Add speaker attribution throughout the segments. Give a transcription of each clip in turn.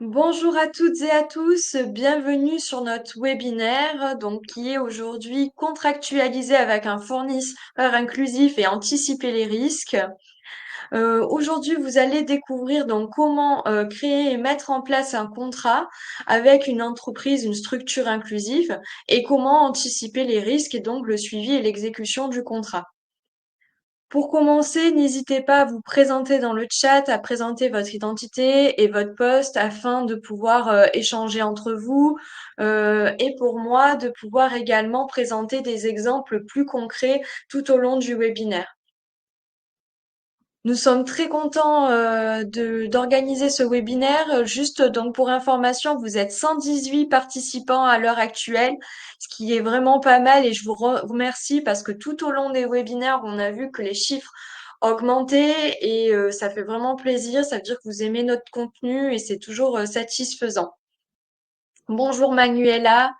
Speaker 1: Bonjour à toutes et à tous, bienvenue sur notre webinaire, donc qui est aujourd'hui contractualisé avec un fournisseur inclusif et anticiper les risques. Aujourd'hui, vous allez découvrir donc comment créer et mettre en place un contrat avec une entreprise, une structure inclusive et comment anticiper les risques et donc le suivi et l'exécution du contrat. Pour commencer, n'hésitez pas à vous présenter dans le chat, à présenter votre identité et votre poste afin de pouvoir échanger entre vous et pour moi de pouvoir également présenter des exemples plus concrets tout au long du webinaire. Nous sommes très contents d'organiser ce webinaire. Juste donc pour information, vous êtes 118 participants à l'heure actuelle, ce qui est vraiment pas mal et je vous remercie parce que tout au long des webinaires, on a vu que les chiffres augmentaient et ça fait vraiment plaisir. Ça veut dire que vous aimez notre contenu et c'est toujours satisfaisant. Bonjour Manuela,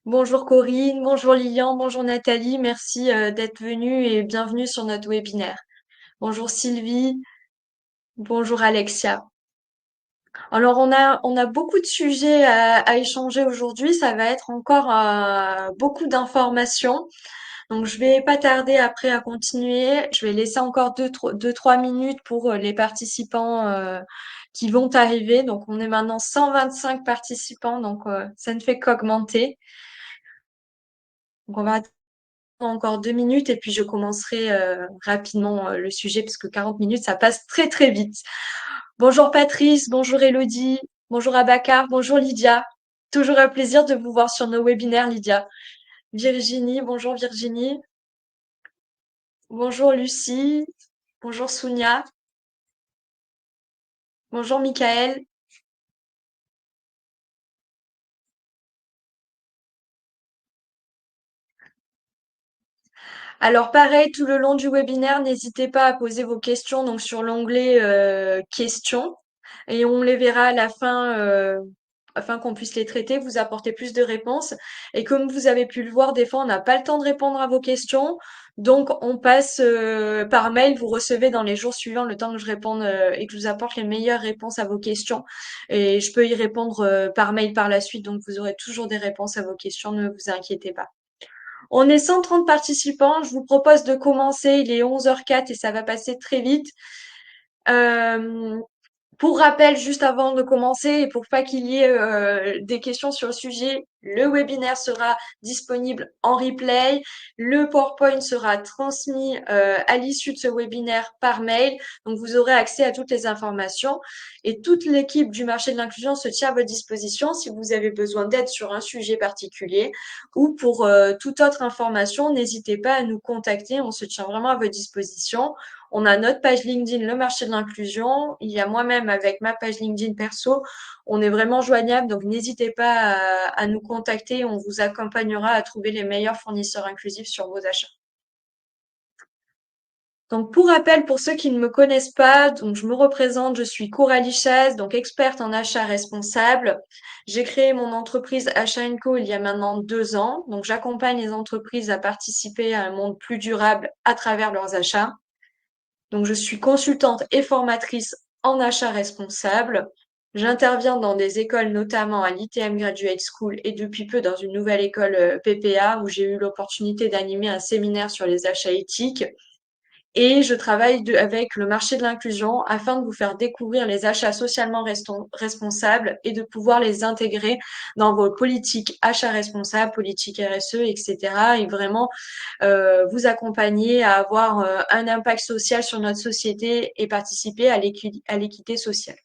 Speaker 1: bonjour Corinne, bonjour Lilian, bonjour Nathalie. Merci d'être venue et bienvenue sur notre webinaire. Bonjour Sylvie. Bonjour Alexia. Alors on a beaucoup de sujets à échanger aujourd'hui. Ça va être encore beaucoup d'informations. Donc je vais pas tarder après à continuer. Je vais laisser encore deux, 3 minutes pour les participants qui vont arriver. Donc on est maintenant 125 participants, donc ça ne fait qu'augmenter. Donc on va attendre encore 2 minutes et puis je commencerai rapidement le sujet parce que 40 minutes ça passe très très vite. Bonjour Patrice, bonjour Elodie, bonjour Abacar, bonjour Lydia. Toujours un plaisir de vous voir sur nos webinaires, Lydia. Virginie, bonjour Virginie. Bonjour Lucie, bonjour Sounia, bonjour Michael. Alors pareil, tout le long du webinaire, n'hésitez pas à poser vos questions donc sur l'onglet questions et on les verra à la fin afin qu'on puisse les traiter, vous apporter plus de réponses. Et comme vous avez pu le voir, des fois on n'a pas le temps de répondre à vos questions, donc on passe par mail. Vous recevez dans les jours suivants le temps que je réponde et que je vous apporte les meilleures réponses à vos questions. Et je peux y répondre par mail par la suite, donc vous aurez toujours des réponses à vos questions, ne vous inquiétez pas. On est 130 participants. Je vous propose de commencer. Il est 11h04 et ça va passer très vite. Euh, pour rappel, juste avant de commencer et pour pas qu'il y ait des questions sur le sujet, le webinaire sera disponible en replay. Le PowerPoint sera transmis à l'issue de ce webinaire par mail. Donc, vous aurez accès à toutes les informations. Et toute l'équipe du marché de l'inclusion se tient à votre disposition si vous avez besoin d'aide sur un sujet particulier ou pour toute autre information. N'hésitez pas à nous contacter. On se tient vraiment à votre disposition. On a notre page LinkedIn, le marché de l'inclusion. Il y a moi-même avec ma page LinkedIn perso. On est vraiment joignable, donc n'hésitez pas à nous contacter. On vous accompagnera à trouver les meilleurs fournisseurs inclusifs sur vos achats. Donc, pour rappel, pour ceux qui ne me connaissent pas, donc je me représente, je suis Coralie Chaz, donc experte en achat responsable. J'ai créé mon entreprise Achat Co il y a maintenant 2 ans. Donc, j'accompagne les entreprises à participer à un monde plus durable à travers leurs achats. Donc, je suis consultante et formatrice en achat responsable. J'interviens dans des écoles, notamment à l'ITM Graduate School et depuis peu dans une nouvelle école PPA où j'ai eu l'opportunité d'animer un séminaire sur les achats éthiques. Et je travaille avec le marché de l'inclusion afin de vous faire découvrir les achats socialement responsables et de pouvoir les intégrer dans vos politiques achats responsables, politiques RSE, etc. Et cetera. Et vraiment vous accompagner à avoir un impact social sur notre société et participer à l'équité sociale.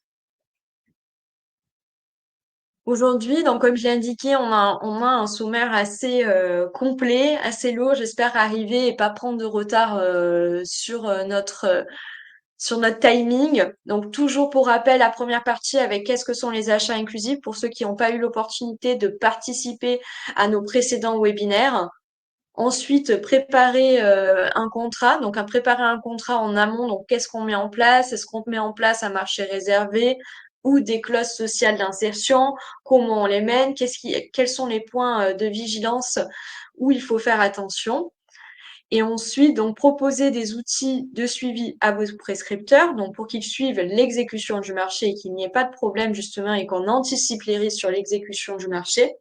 Speaker 1: Aujourd'hui, donc comme je l'ai indiqué, on a un sommaire assez complet, assez lourd. J'espère arriver et pas prendre de retard sur notre timing. Donc toujours pour rappel, la première partie avec qu'est-ce que sont les achats inclusifs pour ceux qui n'ont pas eu l'opportunité de participer à nos précédents webinaires. Ensuite, préparer un contrat. Donc, préparer un contrat en amont. Donc, qu'est-ce qu'on met en place? Est-ce qu'on met en place un marché réservé ou des clauses sociales d'insertion? Comment on les mène? Quels sont les points de vigilance où il faut faire attention? Et ensuite, donc, proposer des outils de suivi à vos prescripteurs, donc pour qu'ils suivent l'exécution du marché et qu'il n'y ait pas de problème justement et qu'on anticipe les risques sur l'exécution du marché.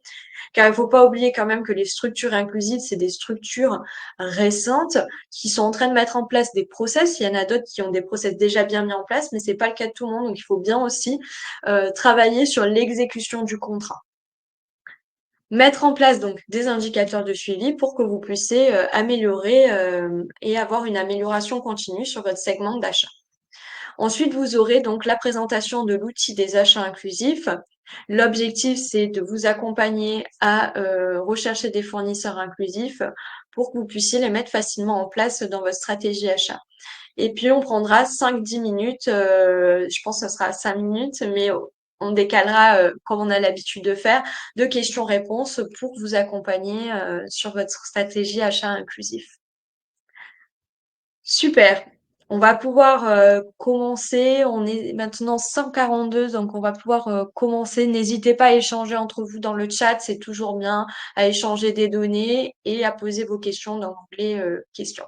Speaker 1: Car il ne faut pas oublier quand même que les structures inclusives, c'est des structures récentes qui sont en train de mettre en place des process. Il y en a d'autres qui ont des process déjà bien mis en place, mais c'est pas le cas de tout le monde. Donc, il faut bien aussi travailler sur l'exécution du contrat. Mettre en place donc des indicateurs de suivi pour que vous puissiez améliorer et avoir une amélioration continue sur votre segment d'achat. Ensuite, vous aurez donc la présentation de l'outil des achats inclusifs. L'objectif, c'est de vous accompagner à rechercher des fournisseurs inclusifs pour que vous puissiez les mettre facilement en place dans votre stratégie achat. Et puis, on prendra 5-10 minutes, je pense que ce sera 5 minutes, mais on décalera, comme on a l'habitude de faire, de questions-réponses pour vous accompagner sur votre stratégie achat inclusif. Super. On va pouvoir commencer. On est maintenant 142, donc on va pouvoir commencer. N'hésitez pas à échanger entre vous dans le chat, c'est toujours bien, à échanger des données et à poser vos questions dans l'onglet questions.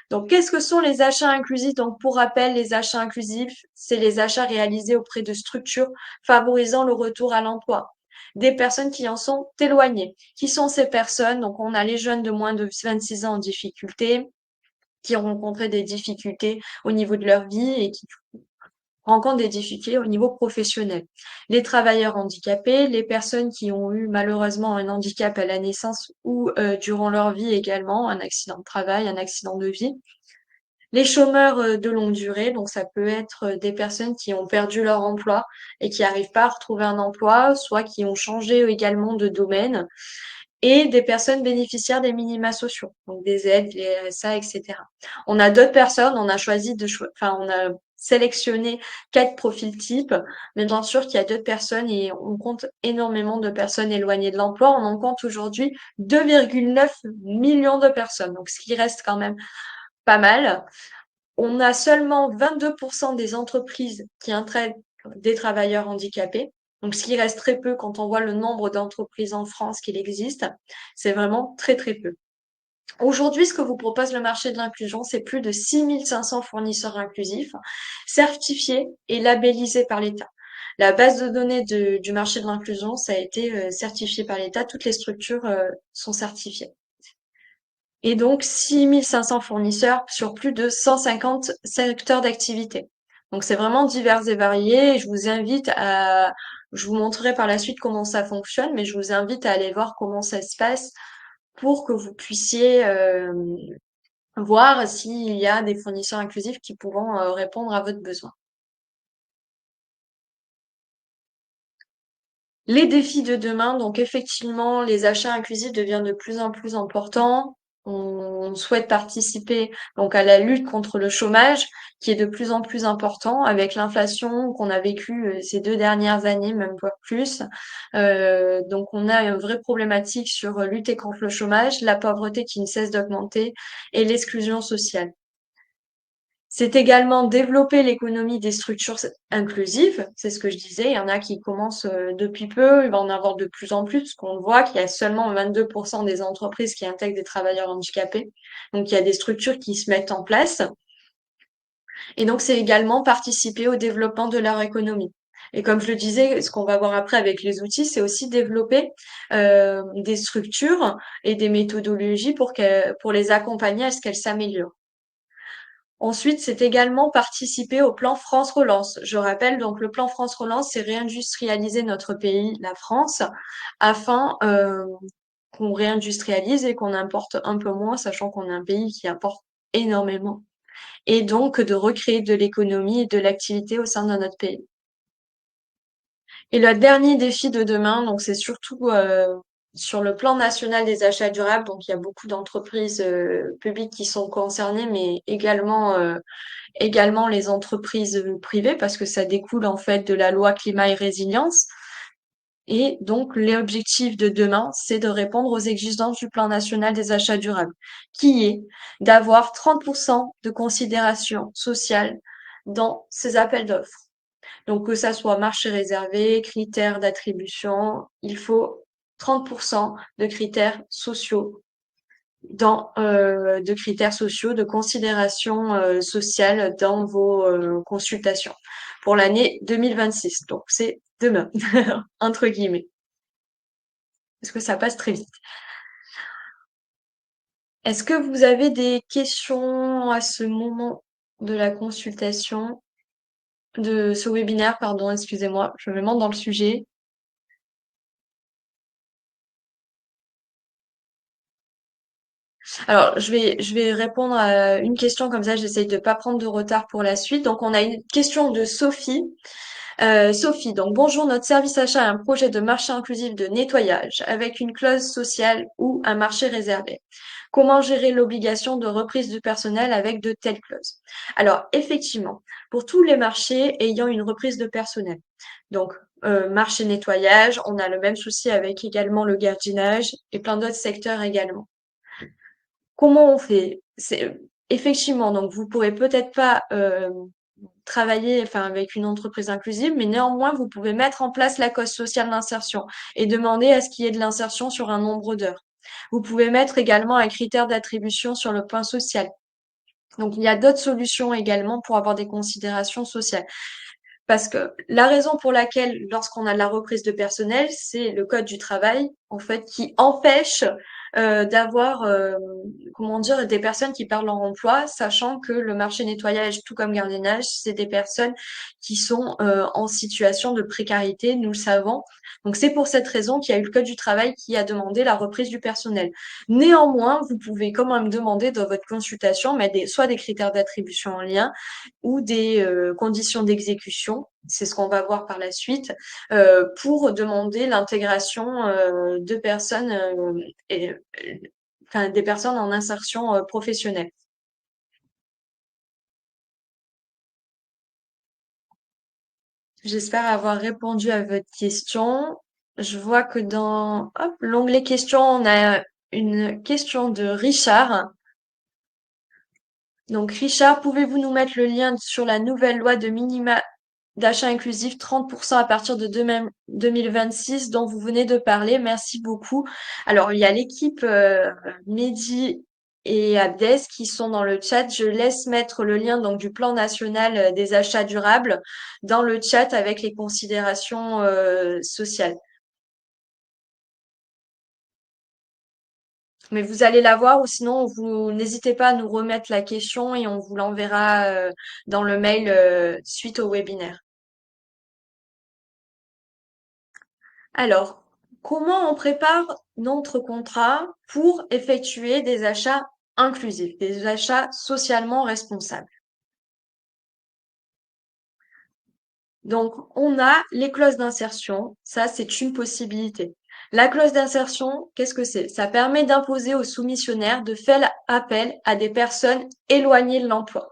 Speaker 1: Donc, qu'est-ce que sont les achats inclusifs? Donc, pour rappel, les achats inclusifs, c'est les achats réalisés auprès de structures favorisant le retour à l'emploi. Des personnes qui en sont éloignées. Qui sont ces personnes? Donc, on a les jeunes de moins de 26 ans en difficulté, qui ont rencontré des difficultés au niveau de leur vie et qui rencontrent des difficultés au niveau professionnel. Les travailleurs handicapés, les personnes qui ont eu malheureusement un handicap à la naissance ou durant leur vie également, un accident de travail, un accident de vie. Les chômeurs de longue durée, donc ça peut être des personnes qui ont perdu leur emploi et qui n'arrivent pas à retrouver un emploi, soit qui ont changé également de domaine, et des personnes bénéficiaires des minima sociaux, donc des aides, les RSA, etc. On a d'autres personnes, on a choisi enfin, on a sélectionné 4 profils types, mais bien sûr qu'il y a d'autres personnes et on compte énormément de personnes éloignées de l'emploi. On en compte aujourd'hui 2,9 millions de personnes, donc ce qui reste quand même pas mal. On a seulement 22% des entreprises qui intègrent des travailleurs handicapés. Donc, ce qui reste très peu quand on voit le nombre d'entreprises en France qu'il existe, c'est vraiment très, très peu. Aujourd'hui, ce que vous propose le marché de l'inclusion, c'est plus de 6500 fournisseurs inclusifs certifiés et labellisés par l'État. La base de données du marché de l'inclusion, ça a été certifié par l'État. Toutes les structures sont certifiées. Et donc 6500 fournisseurs sur plus de 150 secteurs d'activité. Donc c'est vraiment divers et varié. Je vous montrerai par la suite comment ça fonctionne, mais je vous invite à aller voir comment ça se passe pour que vous puissiez voir s'il y a des fournisseurs inclusifs qui pourront répondre à votre besoin. Les défis de demain, donc effectivement, les achats inclusifs deviennent de plus en plus importants. On souhaite participer donc à la lutte contre le chômage, qui est de plus en plus important avec l'inflation qu'on a vécue ces 2 dernières années, même voire plus. Donc on a une vraie problématique sur lutter contre le chômage, la pauvreté qui ne cesse d'augmenter et l'exclusion sociale. C'est également développer l'économie des structures inclusives, c'est ce que je disais. Il y en a qui commencent depuis peu, il va en avoir de plus en plus, parce qu'on voit qu'il y a seulement 22% des entreprises qui intègrent des travailleurs handicapés. Donc il y a des structures qui se mettent en place. Et donc c'est également participer au développement de leur économie. Et comme je le disais, ce qu'on va voir après avec les outils, c'est aussi développer des structures et des méthodologies pour les accompagner à ce qu'elles s'améliorent. Ensuite, c'est également participer au plan France Relance. Je rappelle, donc le plan France Relance, c'est réindustrialiser notre pays, la France, afin qu'on réindustrialise et qu'on importe un peu moins, sachant qu'on est un pays qui importe énormément. Et donc de recréer de l'économie et de l'activité au sein de notre pays. Et le dernier défi de demain, donc c'est surtout sur le plan national des achats durables. Donc il y a beaucoup d'entreprises publiques qui sont concernées, mais également les entreprises privées parce que ça découle en fait de la loi climat et résilience. Et donc, l'objectif de demain, c'est de répondre aux exigences du plan national des achats durables, qui est d'avoir 30% de considération sociale dans ces appels d'offres. Donc, que ça soit marché réservé, critères d'attribution, il faut 30% de critères sociaux de critères sociaux, de considérations sociales dans vos consultations pour l'année 2026. Donc c'est demain, entre guillemets, parce que ça passe très vite. Est-ce que vous avez des questions à ce moment de la consultation, de ce webinaire, pardon, excusez-moi, je me monte dans le sujet. Alors, je vais répondre à une question comme ça, j'essaye de pas prendre de retard pour la suite. Donc, on a une question de Sophie. Sophie, donc bonjour, notre service achat a un projet de marché inclusif de nettoyage avec une clause sociale ou un marché réservé. Comment gérer l'obligation de reprise du personnel avec de telles clauses? Alors, effectivement, pour tous les marchés ayant une reprise de personnel, donc marché nettoyage, on a le même souci avec également le gardiennage et plein d'autres secteurs également. Comment on fait? C'est effectivement, donc vous pourrez peut-être pas travailler, enfin avec une entreprise inclusive, mais néanmoins vous pouvez mettre en place la cause sociale d'insertion et demander à ce qu'il y ait de l'insertion sur un nombre d'heures. Vous pouvez mettre également un critère d'attribution sur le point social. Donc il y a d'autres solutions également pour avoir des considérations sociales. Parce que la raison pour laquelle, lorsqu'on a de la reprise de personnel, c'est le code du travail, en fait, qui empêche d'avoir, comment dire, des personnes qui perdent leur emploi, sachant que le marché nettoyage, tout comme gardiennage, c'est des personnes qui sont en situation de précarité, nous le savons. Donc c'est pour cette raison qu'il y a eu le code du travail qui a demandé la reprise du personnel. Néanmoins, vous pouvez quand même demander dans votre consultation, mais soit des critères d'attribution en lien, ou des conditions d'exécution, c'est ce qu'on va voir par la suite, pour demander l'intégration de personnes, enfin des personnes en insertion professionnelle. J'espère avoir répondu à votre question. Je vois que dans hop, l'onglet questions, on a une question de Richard. Donc, Richard, pouvez-vous nous mettre le lien sur la nouvelle loi de minima d'achat inclusif 30% à partir de 2026 dont vous venez de parler? Merci beaucoup. Alors, il y a l'équipe Mehdi et Abdes qui sont dans le chat. Je laisse mettre le lien donc du plan national des achats durables dans le chat avec les considérations sociales. Mais vous allez la voir ou sinon vous n'hésitez pas à nous remettre la question et on vous l'enverra dans le mail suite au webinaire. Alors, comment on prépare notre contrat pour effectuer des achats inclusifs, des achats socialement responsables? Donc, on a les clauses d'insertion. Ça, c'est une possibilité. La clause d'insertion, qu'est-ce que c'est? Ça permet d'imposer aux soumissionnaires de faire appel à des personnes éloignées de l'emploi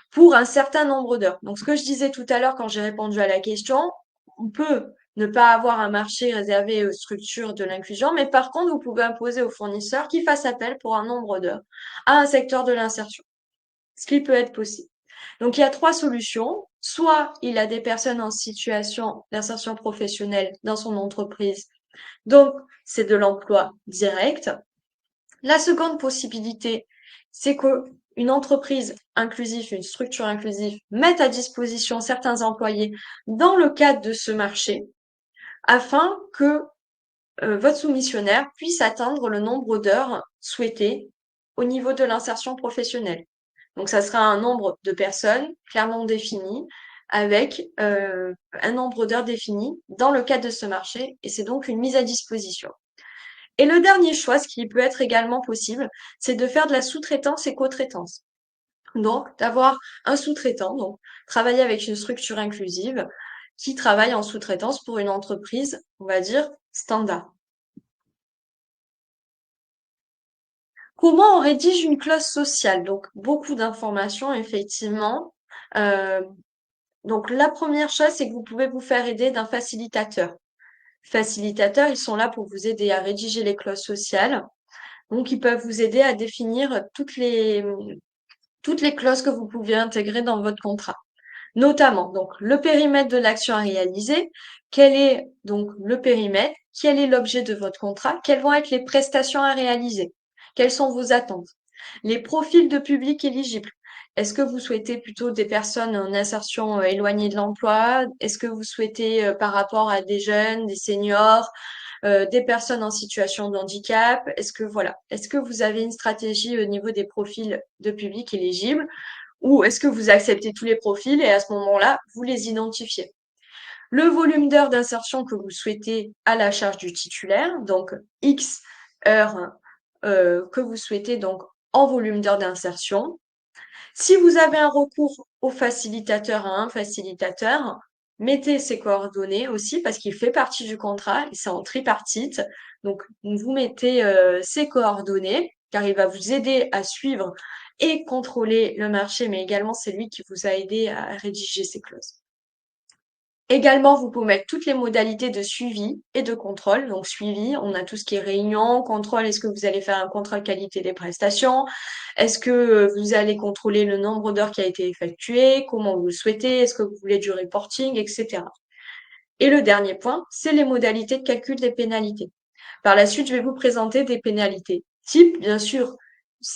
Speaker 1: pour un certain nombre d'heures. Donc, ce que je disais tout à l'heure quand j'ai répondu à la question, on peut ne pas avoir un marché réservé aux structures de l'inclusion, mais par contre, vous pouvez imposer aux fournisseurs qu'ils fassent appel pour un nombre d'heures à un secteur de l'insertion, ce qui peut être possible. Donc, il y a trois solutions. Soit il a des personnes en situation d'insertion professionnelle dans son entreprise, donc c'est de l'emploi direct. La seconde possibilité, c'est que une entreprise inclusive, une structure inclusive mette à disposition certains employés dans le cadre de ce marché afin que votre soumissionnaire puisse atteindre le nombre d'heures souhaitées au niveau de l'insertion professionnelle. Donc, ça sera un nombre de personnes clairement défini avec un nombre d'heures défini dans le cadre de ce marché et c'est donc une mise à disposition. Et le dernier choix, ce qui peut être également possible, c'est de faire de la sous-traitance et co-traitance. Donc, d'avoir un sous-traitant, donc travailler avec une structure inclusive qui travaille en sous-traitance pour une entreprise, on va dire, standard. Comment on rédige une clause sociale? Donc, beaucoup d'informations, effectivement. Euh, donc, la première chose, c'est que vous pouvez vous faire aider d'un facilitateur. Facilitateurs, ils sont là pour vous aider à rédiger les clauses sociales. Donc, ils peuvent vous aider à définir toutes les clauses que vous pouvez intégrer dans votre contrat. Notamment, donc, le périmètre de l'action à réaliser. Quel est donc le périmètre? Quel est l'objet de votre contrat? Quelles vont être les prestations à réaliser? Quelles sont vos attentes? Les profils de public éligibles. Est-ce que vous souhaitez plutôt des personnes en insertion éloignées de l'emploi? Est-ce que vous souhaitez par rapport à des jeunes, des seniors, des personnes en situation de handicap? Est-ce que vous avez une stratégie au niveau des profils de public éligibles ou est-ce que vous acceptez tous les profils et à ce moment-là, vous les identifiez? Le volume d'heures d'insertion que vous souhaitez à la charge du titulaire, donc X heures que vous souhaitez donc en volume d'heures d'insertion. Si vous avez un recours au facilitateur, à un facilitateur, mettez ses coordonnées aussi parce qu'il fait partie du contrat et c'est en tripartite. Donc, vous mettez ses coordonnées car il va vous aider à suivre et contrôler le marché, mais également c'est lui qui vous a aidé à rédiger ces clauses. Également, vous pouvez mettre toutes les modalités de suivi et de contrôle. Donc, suivi, on a tout ce qui est réunion, contrôle, est-ce que vous allez faire un contrôle qualité des prestations? Est-ce que vous allez contrôler le nombre d'heures qui a été effectué? Comment vous le souhaitez? Est-ce que vous voulez du reporting, etc. Et le dernier point, c'est les modalités de calcul des pénalités. Par la suite, je vais vous présenter des pénalités type, bien sûr.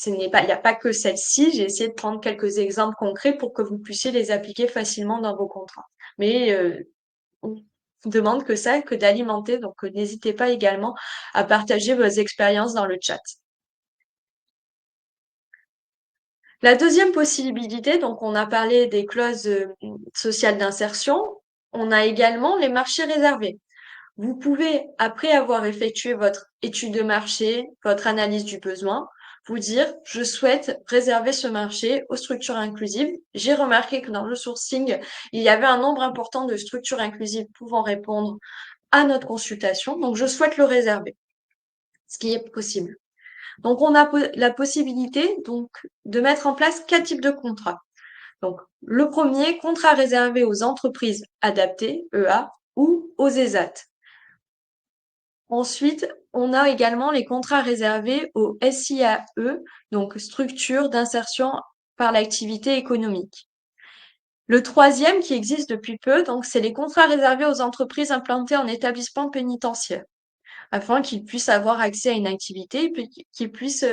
Speaker 1: Il n'y a pas que celle-ci. J'ai essayé de prendre quelques exemples concrets pour que vous puissiez les appliquer facilement dans vos contrats. Mais on vous demande que ça, que d'alimenter. Donc, n'hésitez pas également à partager vos expériences dans le chat. La deuxième possibilité, donc on a parlé des clauses sociales d'insertion, on a également les marchés réservés. Vous pouvez, après avoir effectué votre étude de marché, votre analyse du besoin, vous dire, je souhaite réserver ce marché aux structures inclusives. J'ai remarqué que dans le sourcing, il y avait un nombre important de structures inclusives pouvant répondre à notre consultation, donc je souhaite le réserver, ce qui est possible. Donc, on a la possibilité donc de mettre en place 4 types de contrats. Donc, le premier, contrat réservé aux entreprises adaptées, EA, ou aux ESAT. Ensuite, on a également les contrats réservés aux SIAE, donc structures d'insertion par l'activité économique. Le troisième, qui existe depuis peu, donc c'est les contrats réservés aux entreprises implantées en établissement pénitentiaire, afin qu'ils puissent avoir accès à une activité, puis qu'ils puissent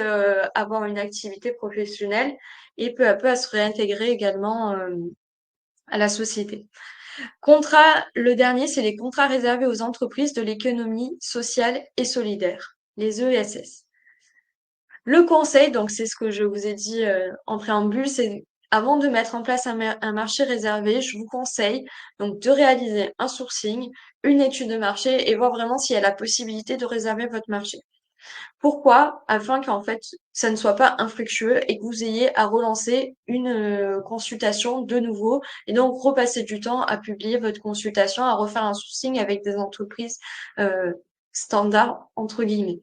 Speaker 1: avoir une activité professionnelle et peu à peu à se réintégrer également à la société. Le dernier, c'est les contrats réservés aux entreprises de l'économie sociale et solidaire, les ESS. Le conseil, donc c'est ce que je vous ai dit en préambule, c'est avant de mettre en place un marché réservé, je vous conseille donc de réaliser un sourcing, une étude de marché et voir vraiment s'il y a la possibilité de réserver votre marché. Pourquoi? Afin qu'en fait, ça ne soit pas infructueux et que vous ayez à relancer une consultation de nouveau et donc repasser du temps à publier votre consultation, à refaire un sourcing avec des entreprises standards, entre guillemets.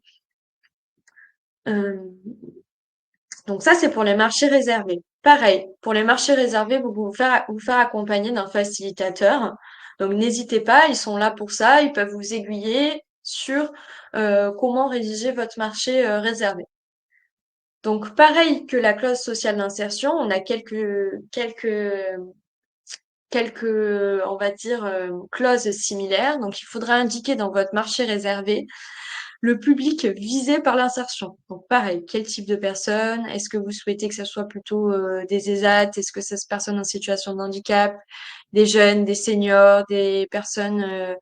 Speaker 1: Euh, donc ça, c'est pour les marchés réservés. Pareil, pour les marchés réservés, vous pouvez vous faire accompagner d'un facilitateur. Donc n'hésitez pas, ils sont là pour ça, ils peuvent vous aiguiller sur comment rédiger votre marché réservé. Donc pareil que la clause sociale d'insertion, on a quelques, on va dire, clauses similaires. Donc il faudra indiquer dans votre marché réservé le public visé par l'insertion. Donc pareil, quel type de personnes? Est-ce que vous souhaitez que ce soit plutôt des ESAT? Est-ce que c'est des personnes en situation de handicap, des jeunes, des seniors, des personnes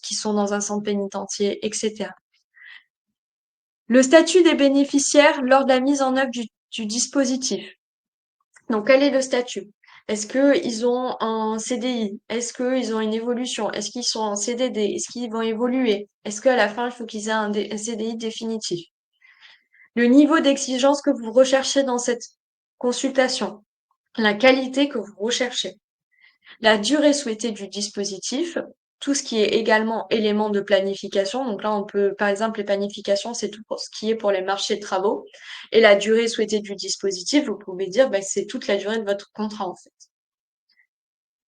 Speaker 1: qui sont dans un centre pénitentiaire, etc. Le statut des bénéficiaires lors de la mise en œuvre du dispositif. Donc, quel est le statut? Est-ce qu'ils ont un CDI? Est-ce qu'ils ont une évolution? Est-ce qu'ils sont en CDD? Est-ce qu'ils vont évoluer? Est-ce qu'à la fin, il faut qu'ils aient un CDI définitif? Le niveau d'exigence que vous recherchez dans cette consultation, la qualité que vous recherchez, la durée souhaitée du dispositif, tout ce qui est également élément de planification. Donc là, on peut, par exemple, les planifications, c'est tout pour ce qui est pour les marchés de travaux. Et la durée souhaitée du dispositif, vous pouvez dire, bah, c'est toute la durée de votre contrat, en fait.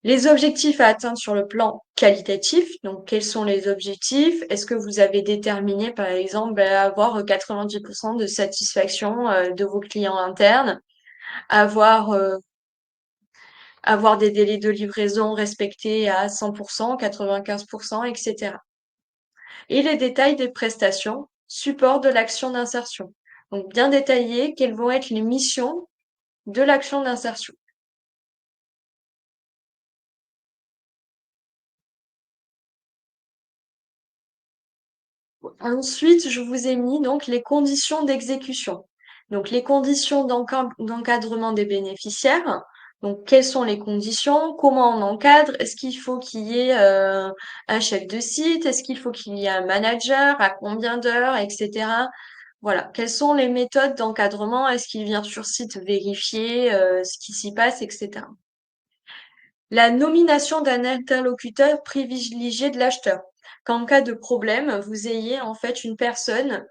Speaker 1: Les objectifs à atteindre sur le plan qualitatif. Donc, quels sont les objectifs? Est-ce que vous avez déterminé, par exemple, bah, avoir 90% de satisfaction de vos clients internes, avoir avoir des délais de livraison respectés à 100%, 95%, etc. Et les détails des prestations, support de l'action d'insertion. Donc, bien détailler quelles vont être les missions de l'action d'insertion. Ensuite, je vous ai mis donc les conditions d'exécution. Donc, les conditions d'encadrement des bénéficiaires. Donc, quelles sont les conditions? Comment on encadre? Est-ce qu'il faut qu'il y ait un chef de site? Est-ce qu'il faut qu'il y ait un manager? À combien d'heures, etc. Voilà. Quelles sont les méthodes d'encadrement? Est-ce qu'il vient sur site vérifier ce qui s'y passe, etc. La nomination d'un interlocuteur privilégié de l'acheteur. Qu'en cas de problème, vous ayez en fait une personne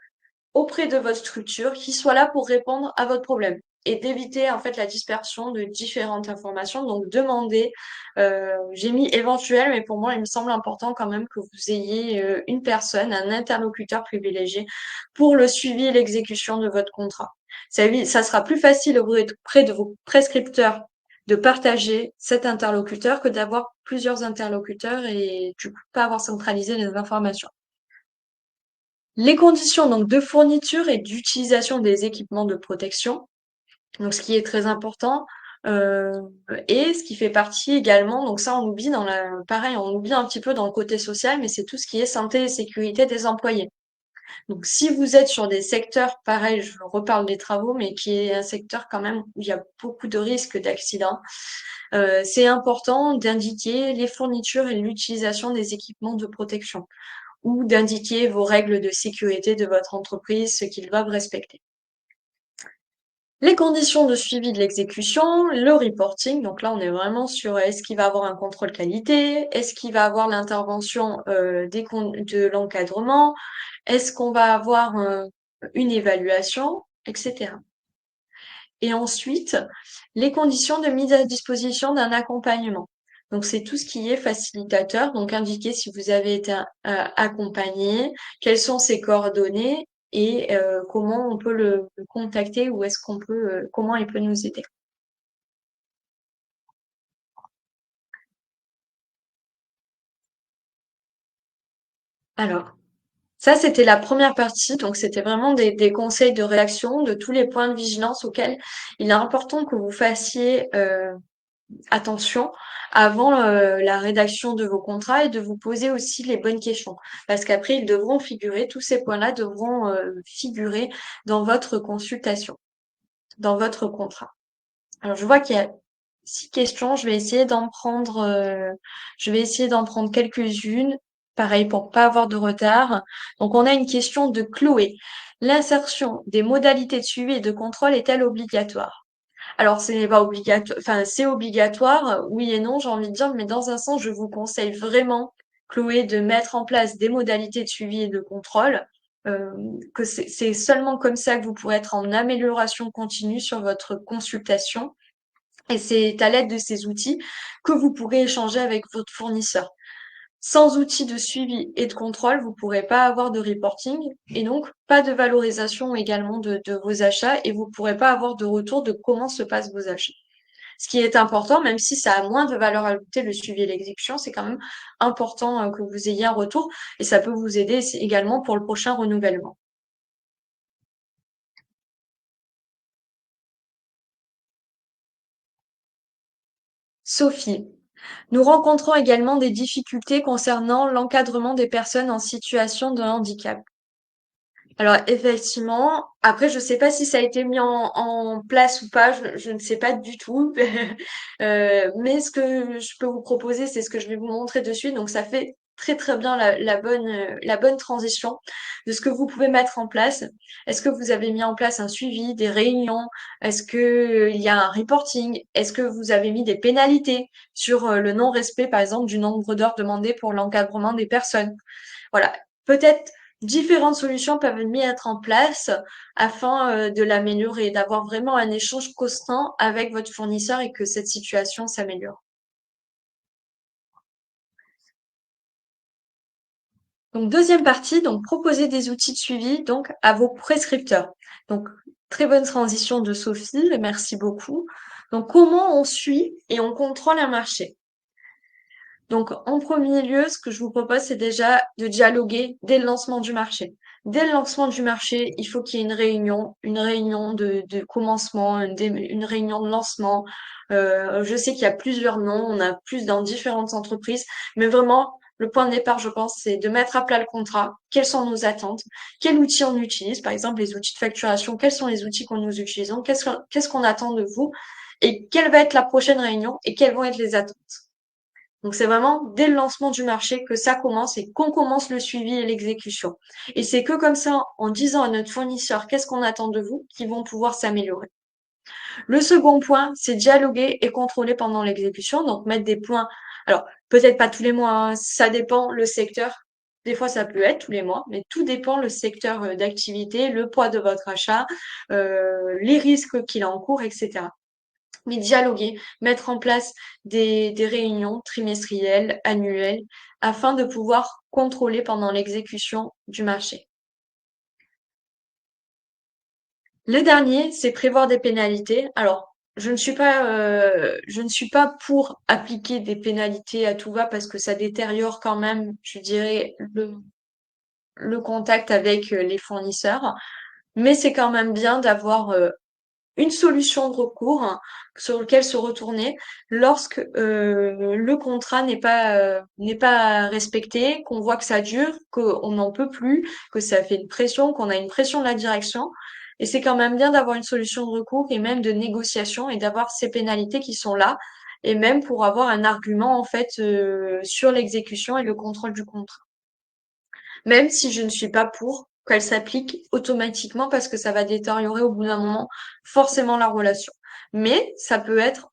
Speaker 1: auprès de votre structure qui soit là pour répondre à votre problème et d'éviter en fait la dispersion de différentes informations. Donc demandez, j'ai mis éventuel, mais pour moi il me semble important quand même que vous ayez une personne, un interlocuteur privilégié pour le suivi et l'exécution de votre contrat. Ça sera plus facile auprès de vos prescripteurs de partager cet interlocuteur que d'avoir plusieurs interlocuteurs et du coup pas avoir centralisé les informations. Les conditions donc de fourniture et d'utilisation des équipements de protection, donc ce qui est très important, euh, et ce qui fait partie également, donc ça on oublie pareil, on oublie un petit peu dans le côté social, mais c'est tout ce qui est santé et sécurité des employés. Donc si vous êtes sur des secteurs, pareil, je reparle des travaux, mais qui est un secteur quand même où il y a beaucoup de risques d'accidents, c'est important d'indiquer les fournitures et l'utilisation des équipements de protection ou d'indiquer vos règles de sécurité de votre entreprise, ce qu'ils doivent respecter. Les conditions de suivi de l'exécution, le reporting, donc là on est vraiment sur est-ce qu'il va avoir un contrôle qualité, est-ce qu'il va avoir l'intervention de l'encadrement, est-ce qu'on va avoir une évaluation, etc. Et ensuite, les conditions de mise à disposition d'un accompagnement. Donc, c'est tout ce qui est facilitateur. Donc, indiquer si vous avez été accompagné, quelles sont ses coordonnées et comment on peut le contacter ou est-ce qu'on peut, comment il peut nous aider. Alors, ça, c'était la première partie. Donc, c'était vraiment des conseils de rédaction, de tous les points de vigilance auxquels il est important que vous fassiez attention avant la rédaction de vos contrats et de vous poser aussi les bonnes questions. Parce qu'après, ils devront figurer, tous ces points-là devront figurer dans votre consultation, dans votre contrat. Alors, je vois qu'il y a 6 questions. Je vais essayer d'en prendre quelques-unes. Pareil, pour pas avoir de retard. Donc, on a une question de Chloé. L'insertion des modalités de suivi et de contrôle est-elle obligatoire? Alors, ce n'est pas obligatoire, enfin, c'est obligatoire, oui et non, j'ai envie de dire, mais dans un sens, je vous conseille vraiment, Chloé, de mettre en place des modalités de suivi et de contrôle, euh, que c'est seulement comme ça que vous pourrez être en amélioration continue sur votre consultation. Et c'est à l'aide de ces outils que vous pourrez échanger avec votre fournisseur. Sans outils de suivi et de contrôle, vous ne pourrez pas avoir de reporting et donc pas de valorisation également de vos achats et vous ne pourrez pas avoir de retour de comment se passent vos achats. Ce qui est important, même si ça a moins de valeur ajoutée, le suivi et l'exécution, c'est quand même important que vous ayez un retour et ça peut vous aider également pour le prochain renouvellement. Sophie, nous rencontrons également des difficultés concernant l'encadrement des personnes en situation de handicap. Alors effectivement, après je sais pas si ça a été mis en place ou pas, je ne sais pas du tout. Mais ce que je peux vous proposer, c'est ce que je vais vous montrer de suite. Donc ça fait très très bien la bonne transition de ce que vous pouvez mettre en place. Est-ce que vous avez mis en place un suivi, des réunions? Est-ce que il y a un reporting? Est-ce que vous avez mis des pénalités sur le non-respect, par exemple, du nombre d'heures demandées pour l'encadrement des personnes? Voilà, peut-être différentes solutions peuvent être en place afin de l'améliorer, d'avoir vraiment un échange constant avec votre fournisseur et que cette situation s'améliore. Donc deuxième partie, donc proposer des outils de suivi donc à vos prescripteurs. Donc très bonne transition de Sophie, merci beaucoup. Donc comment on suit et on contrôle un marché? Donc en premier lieu, ce que je vous propose, c'est déjà de dialoguer dès le lancement du marché. Dès le lancement du marché, il faut qu'il y ait une réunion de commencement, une réunion de lancement. Je sais qu'il y a plusieurs noms, on a plus dans différentes entreprises, mais vraiment, le point de départ, je pense, c'est de mettre à plat le contrat. Quelles sont nos attentes? Quels outils on utilise? Par exemple, les outils de facturation, quels sont les outils que nous utilisons? Qu'est-ce qu'on attend de vous? Et quelle va être la prochaine réunion? Et quelles vont être les attentes? Donc c'est vraiment dès le lancement du marché que ça commence et qu'on commence le suivi et l'exécution. Et c'est que comme ça, en disant à notre fournisseur qu'est-ce qu'on attend de vous, qu'ils vont pouvoir s'améliorer. Le second point, c'est dialoguer et contrôler pendant l'exécution, donc mettre des points. Alors peut-être pas tous les mois, hein, ça dépend le secteur. Des fois, ça peut être tous les mois, mais tout dépend le secteur d'activité, le poids de votre achat, les risques qu'il encourt, etc. Mais dialoguer, mettre en place des réunions trimestrielles, annuelles, afin de pouvoir contrôler pendant l'exécution du marché. Le dernier, c'est prévoir des pénalités. Alors, je ne suis pas pour appliquer des pénalités à tout va parce que ça détériore quand même, je dirais, le contact avec les fournisseurs. Mais c'est quand même bien d'avoir une solution de recours sur lequel se retourner lorsque le contrat n'est pas respecté, qu'on voit que ça dure, qu'on n'en peut plus, que ça fait une pression, qu'on a une pression de la direction. Et c'est quand même bien d'avoir une solution de recours et même de négociation et d'avoir ces pénalités qui sont là et même pour avoir un argument en fait sur l'exécution et le contrôle du contrat. Même si je ne suis pas pour qu'elle s'applique automatiquement parce que ça va détériorer au bout d'un moment forcément la relation. Mais ça peut être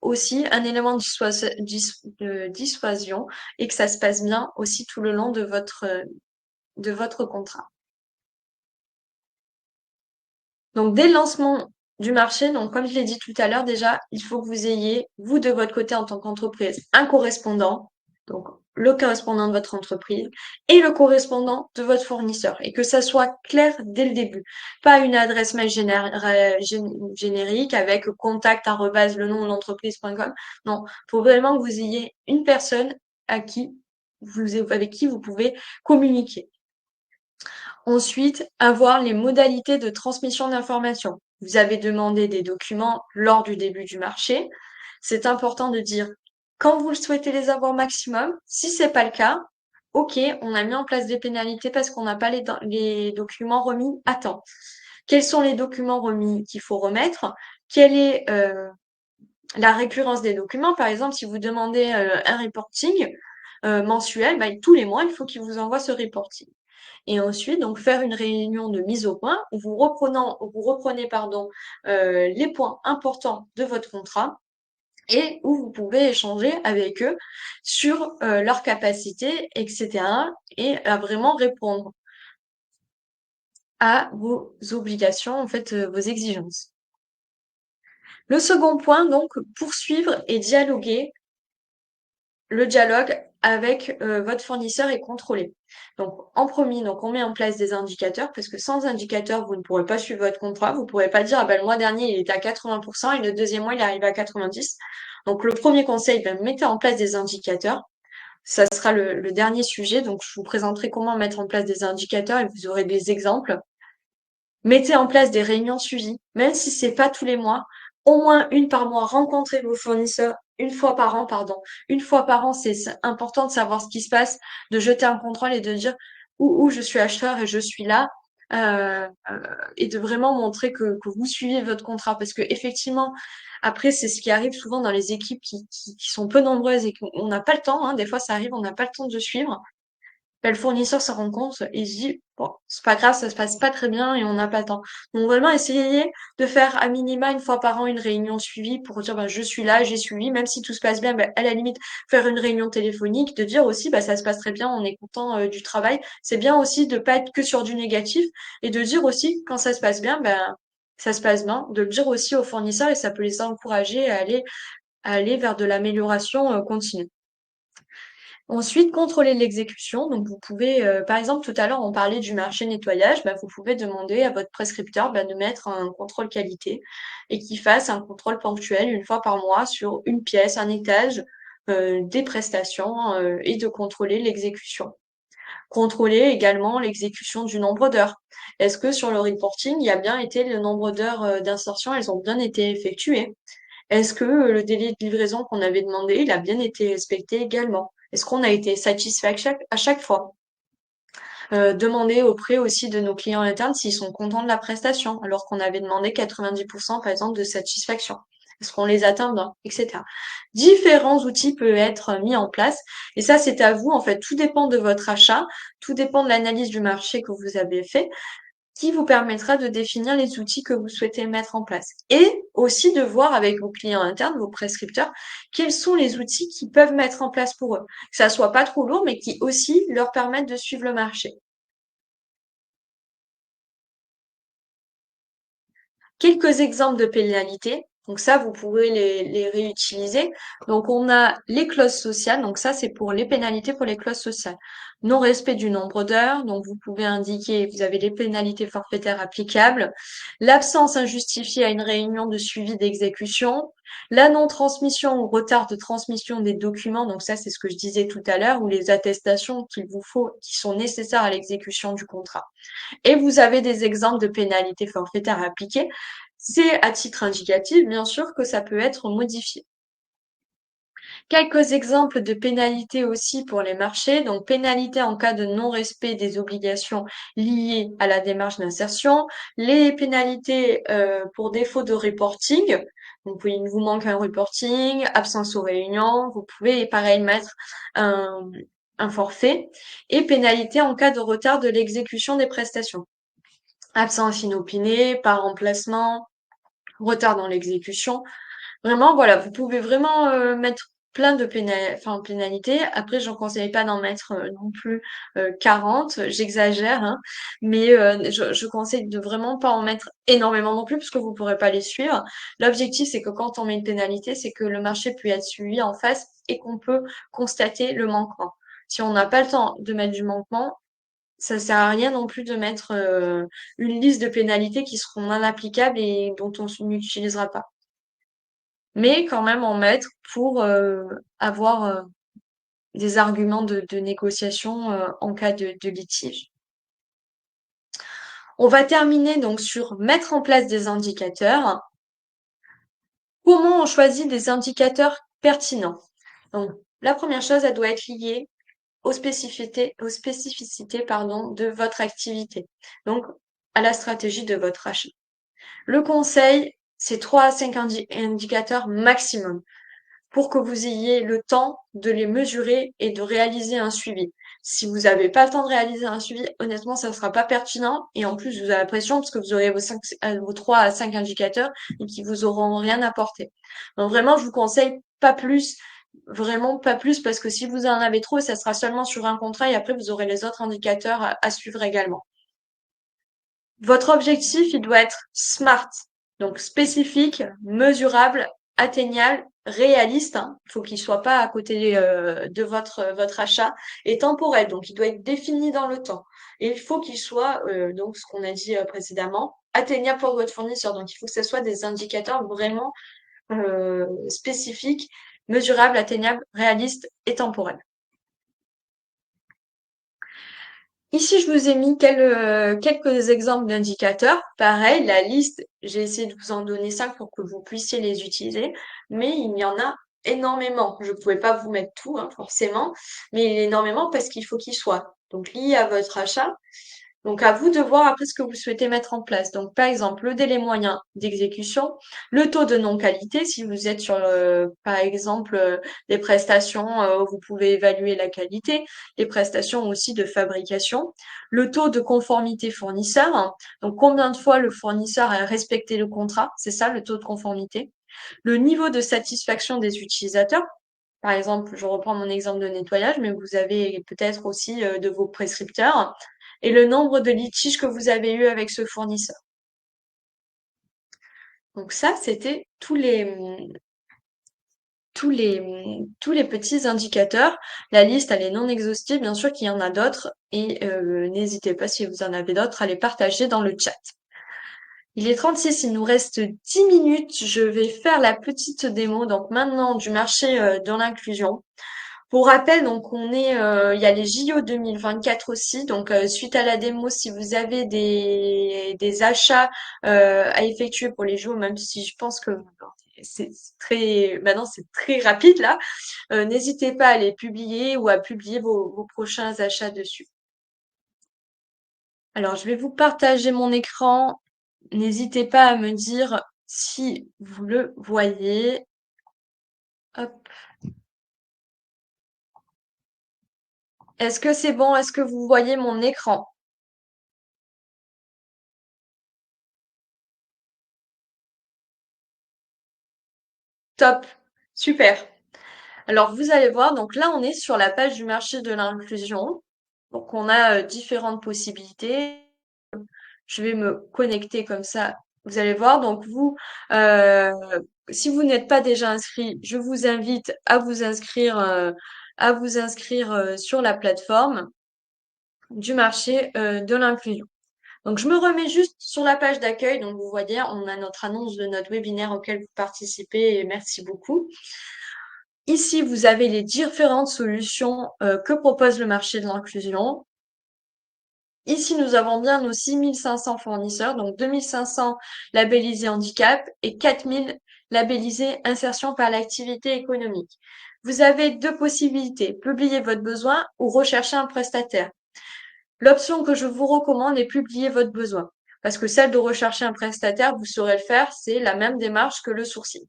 Speaker 1: aussi un élément de dissuasion et que ça se passe bien aussi tout le long de votre contrat. Donc, dès le lancement du marché, donc comme je l'ai dit tout à l'heure, déjà, il faut que vous ayez, vous de votre côté en tant qu'entreprise, un correspondant, donc le correspondant de votre entreprise et le correspondant de votre fournisseur, et que ça soit clair dès le début. Pas une adresse mail générique avec contact@le nom de l'entreprise.com. Non, faut vraiment que vous ayez une personne avec qui vous pouvez communiquer. Ensuite, avoir les modalités de transmission d'informations. Vous avez demandé des documents lors du début du marché. C'est important de dire quand vous souhaitez les avoir au maximum. Si c'est pas le cas, ok, on a mis en place des pénalités parce qu'on n'a pas les documents remis à temps. Quels sont les documents remis qu'il faut remettre? Quelle est la récurrence des documents? Par exemple, si vous demandez un reporting mensuel, bah, tous les mois, il faut qu'il vous envoie ce reporting. Et ensuite, donc, faire une réunion de mise au point où vous reprenez, pardon, les points importants de votre contrat et où vous pouvez échanger avec eux sur leurs capacités, etc. et à vraiment répondre à vos obligations, en fait, vos exigences. Le second point, donc, poursuivre et dialoguer. Le dialogue avec votre fournisseur est contrôlé. Donc, en premier, donc on met en place des indicateurs parce que sans indicateurs, vous ne pourrez pas suivre votre contrat. Vous ne pourrez pas dire, ah ben, le mois dernier, il était à 80% et le deuxième mois, il est arrivé à 90%. Donc, le premier conseil, ben, mettez en place des indicateurs. Ça sera le dernier sujet. Donc, je vous présenterai comment mettre en place des indicateurs et vous aurez des exemples. Mettez en place des réunions suivies, même si c'est pas tous les mois, au moins une par mois. Rencontrez vos fournisseurs une fois par an, pardon. Une fois par an, c'est important de savoir ce qui se passe, de jeter un contrôle et de dire où je suis acheteur et je suis là, et de vraiment montrer que vous suivez votre contrat. Parce que effectivement, après, c'est ce qui arrive souvent dans les équipes qui sont peu nombreuses et qu'on n'a pas le temps, hein. Des fois, ça arrive, on n'a pas le temps de suivre. Ben, le fournisseur se rend compte et se dit, bon, c'est pas grave, ça se passe pas très bien et on n'a pas le temps. Donc vraiment, essayez de faire à minima une fois par an une réunion suivie pour dire, ben, je suis là, j'ai suivi, même si tout se passe bien, ben, à la limite, faire une réunion téléphonique, de dire aussi, bah, ça se passe très bien, on est content du travail. C'est bien aussi de pas être que sur du négatif et de dire aussi, quand ça se passe bien, ben, ça se passe bien, de le dire aussi aux fournisseurs et ça peut les encourager à aller vers de l'amélioration continue. Ensuite, contrôler l'exécution. Donc, vous pouvez, par exemple, tout à l'heure, on parlait du marché nettoyage. Bah, vous pouvez demander à votre prescripteur bah, de mettre un contrôle qualité et qu'il fasse un contrôle ponctuel une fois par mois sur une pièce, un étage, des prestations et de contrôler l'exécution. Contrôler également l'exécution du nombre d'heures. Est-ce que sur le reporting, il y a bien été le nombre d'heures d'insertion, elles ont bien été effectuées? Est-ce que le délai de livraison qu'on avait demandé, il a bien été respecté également? Est-ce qu'on a été satisfait à chaque fois? Demander auprès aussi de nos clients internes s'ils sont contents de la prestation, alors qu'on avait demandé 90% par exemple de satisfaction. Est-ce qu'on les atteint bien, etc. Différents outils peuvent être mis en place et ça c'est à vous en fait. Tout dépend de votre achat, tout dépend de l'analyse du marché que vous avez fait qui vous permettra de définir les outils que vous souhaitez mettre en place. Et aussi de voir avec vos clients internes, vos prescripteurs, quels sont les outils qu'ils peuvent mettre en place pour eux. Que ça soit pas trop lourd, mais qui aussi leur permettent de suivre le marché. Quelques exemples de pénalités. Donc ça, vous pourrez les réutiliser. Donc on a les clauses sociales. Donc ça, c'est pour les pénalités pour les clauses sociales. Non-respect du nombre d'heures. Donc vous pouvez indiquer, vous avez les pénalités forfaitaires applicables. L'absence injustifiée à une réunion de suivi d'exécution. La non-transmission ou retard de transmission des documents. Donc ça, c'est ce que je disais tout à l'heure, ou les attestations qu'il vous faut, qui sont nécessaires à l'exécution du contrat. Et vous avez des exemples de pénalités forfaitaires appliquées. C'est à titre indicatif, bien sûr, que ça peut être modifié. Quelques exemples de pénalités aussi pour les marchés. Donc, pénalité en cas de non-respect des obligations liées à la démarche d'insertion. Les pénalités pour défaut de reporting. Donc, il vous manque un reporting, absence aux réunions. Vous pouvez, pareil, mettre un, un forfait. Et pénalité en cas de retard de l'exécution des prestations. Absence inopinée, pas remplacement, retard dans l'exécution. Vraiment, voilà, vous pouvez vraiment mettre plein de pénalités. Après, j'en conseille pas d'en mettre non plus 40, j'exagère, hein, mais je conseille de vraiment pas en mettre énormément non plus parce que vous pourrez pas les suivre. L'objectif, c'est que quand on met une pénalité, c'est que le marché puisse être suivi en face et qu'on peut constater le manquement. Si on n'a pas le temps de mettre du manquement, ça sert à rien non plus de mettre une liste de pénalités qui seront inapplicables et dont on n'utilisera pas. Mais quand même en mettre pour avoir des arguments de négociation en cas de litige. On va terminer donc sur mettre en place des indicateurs. Comment on choisit des indicateurs pertinents? Donc, la première chose, elle doit être liée aux spécificités, pardon, de votre activité. Donc, à la stratégie de votre achat. Le conseil, c'est 3 à 5 indicateurs maximum pour que vous ayez le temps de les mesurer et de réaliser un suivi. Si vous n'avez pas le temps de réaliser un suivi, honnêtement, ça ne sera pas pertinent et en plus, vous avez la pression parce que vous aurez vos 3 à 5 indicateurs et qui vous auront rien apporté. Donc vraiment, je vous conseille pas plus, vraiment pas plus parce que si vous en avez trop, ça sera seulement sur un contrat et après, vous aurez les autres indicateurs à suivre également. Votre objectif, il doit être SMART, donc spécifique, mesurable, atteignable, réaliste. Hein. Il faut qu'il soit pas à côté de votre achat et temporel. Donc, il doit être défini dans le temps. Et il faut qu'il soit, donc ce qu'on a dit précédemment, atteignable pour votre fournisseur. Donc, il faut que ce soit des indicateurs vraiment spécifiques, mesurables, atteignables, réalistes et temporels. Ici, je vous ai mis quelques exemples d'indicateurs. Pareil, la liste, j'ai essayé de vous en donner 5 pour que vous puissiez les utiliser, mais il y en a énormément. Je ne pouvais pas vous mettre tout, hein, forcément, mais il y en a énormément parce qu'il faut qu'ils soient donc liés à votre achat. Donc, à vous de voir après ce que vous souhaitez mettre en place. Donc, par exemple, le délai moyen d'exécution, le taux de non-qualité, si vous êtes sur, par exemple, des prestations où vous pouvez évaluer la qualité, les prestations aussi de fabrication, le taux de conformité fournisseur, hein. Donc, combien de fois le fournisseur a respecté le contrat, c'est ça le taux de conformité. Le niveau de satisfaction des utilisateurs. Par exemple, je reprends mon exemple de nettoyage, mais vous avez peut-être aussi de vos prescripteurs et le nombre de litiges que vous avez eu avec ce fournisseur. Donc ça, c'était tous les petits indicateurs. La liste, elle est non exhaustive, bien sûr qu'il y en a d'autres et n'hésitez pas si vous en avez d'autres à les partager dans le chat. Il est 36, il nous reste 10 minutes. Je vais faire la petite démo donc maintenant du marché de l'inclusion. Pour rappel, donc il y a les JO 2024 aussi. Donc suite à la démo, si vous avez des achats à effectuer pour les JO, même si je pense que c'est très, maintenant c'est très rapide là, n'hésitez pas à les publier ou à publier vos prochains achats dessus. Alors je vais vous partager mon écran. N'hésitez pas à me dire si vous le voyez. Hop. Est-ce que c'est bon? Est-ce que vous voyez mon écran? Top. Super. Alors, vous allez voir, donc là, on est sur la page du marché de l'inclusion. Donc, on a différentes possibilités. Je vais me connecter comme ça. Vous allez voir. Donc, euh, si vous n'êtes pas déjà inscrit, je vous invite à vous inscrire sur la plateforme du marché de l'inclusion. Donc, je me remets juste sur la page d'accueil. Donc, vous voyez, on a notre annonce de notre webinaire auquel vous participez et merci beaucoup. Ici, vous avez les différentes solutions que propose le marché de l'inclusion. Ici, nous avons bien nos 6500 fournisseurs, donc 2500 labellisés handicap et 4000 labellisés insertion par l'activité économique. Vous avez deux possibilités, publier votre besoin ou rechercher un prestataire. L'option que je vous recommande est publier votre besoin, parce que celle de rechercher un prestataire, vous saurez le faire, c'est la même démarche que le sourcing.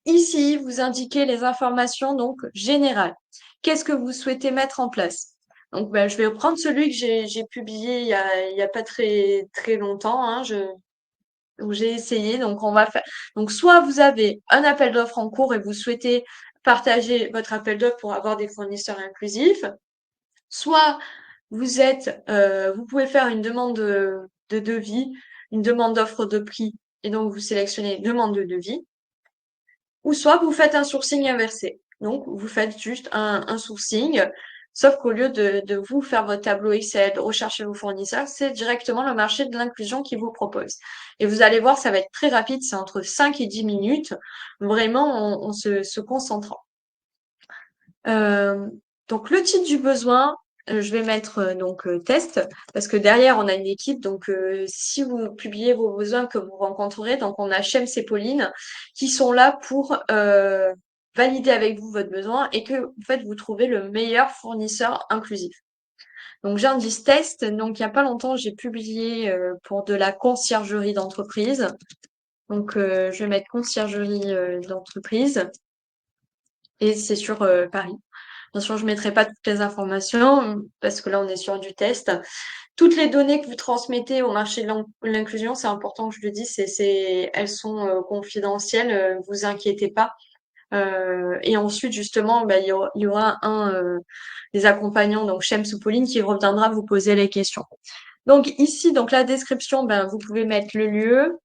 Speaker 1: Ici, vous indiquez les informations donc générales. Qu'est-ce que vous souhaitez mettre en place? Donc, ben, je vais prendre celui que j'ai publié il y a pas très très longtemps, hein, où j'ai essayé. Donc, on va faire. Donc, soit vous avez un appel d'offres en cours et vous souhaitez partager votre appel d'offres pour avoir des fournisseurs inclusifs, soit vous pouvez faire une demande de devis, une demande d'offre de prix, et donc vous sélectionnez demande de devis. Ou soit vous faites un sourcing inversé. Donc, vous faites juste un sourcing, sauf qu'au lieu de vous faire votre tableau Excel, de rechercher vos fournisseurs, c'est directement le marché de l'inclusion qui vous propose. Et vous allez voir, ça va être très rapide, c'est entre 5 et 10 minutes, vraiment en se concentrant. Euh, donc, le titre du besoin, je vais mettre test, parce que derrière, on a une équipe. Donc, si vous publiez vos besoins que vous rencontrerez, donc on a Shems et Pauline qui sont là pour valider avec vous votre besoin et que en fait, vous trouvez le meilleur fournisseur inclusif. Donc, j'indice test. Donc, il n'y a pas longtemps, j'ai publié pour de la conciergerie d'entreprise. Donc, je vais mettre conciergerie d'entreprise et c'est sur Paris. Bien sûr, je ne mettrai pas toutes les informations parce que là, on est sur du test. Toutes les données que vous transmettez au marché de l'inclusion, c'est important que je le dise, elles sont confidentielles, vous inquiétez pas. Et ensuite, justement, bah, il y aura un des accompagnants, donc Shems ou Pauline, qui reviendra vous poser les questions. Donc ici, donc la description, ben, vous pouvez mettre le lieu,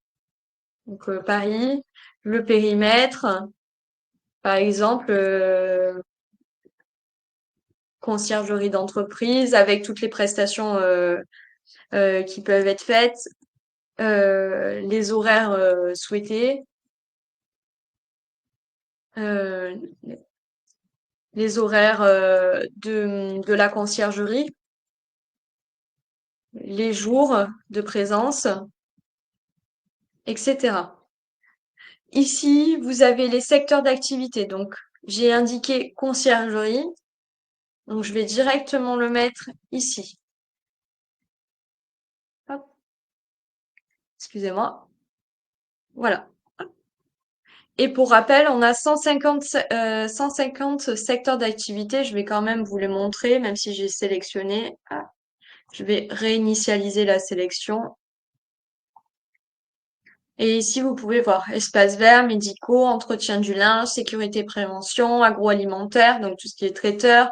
Speaker 1: donc Paris, le périmètre, par exemple. Conciergerie d'entreprise avec toutes les prestations qui peuvent être faites, les horaires souhaités, euh, les horaires de la conciergerie, les jours de présence, etc. Ici, vous avez les secteurs d'activité. Donc, j'ai indiqué conciergerie. Donc, je vais directement le mettre ici. Hop, excusez-moi. Voilà. Et pour rappel, on a 150 secteurs d'activité. Je vais quand même vous les montrer, même si j'ai sélectionné. Ah, je vais réinitialiser la sélection. Et ici, vous pouvez voir espaces verts, médicaux, entretien du linge, sécurité, prévention, agroalimentaire, donc tout ce qui est traiteur,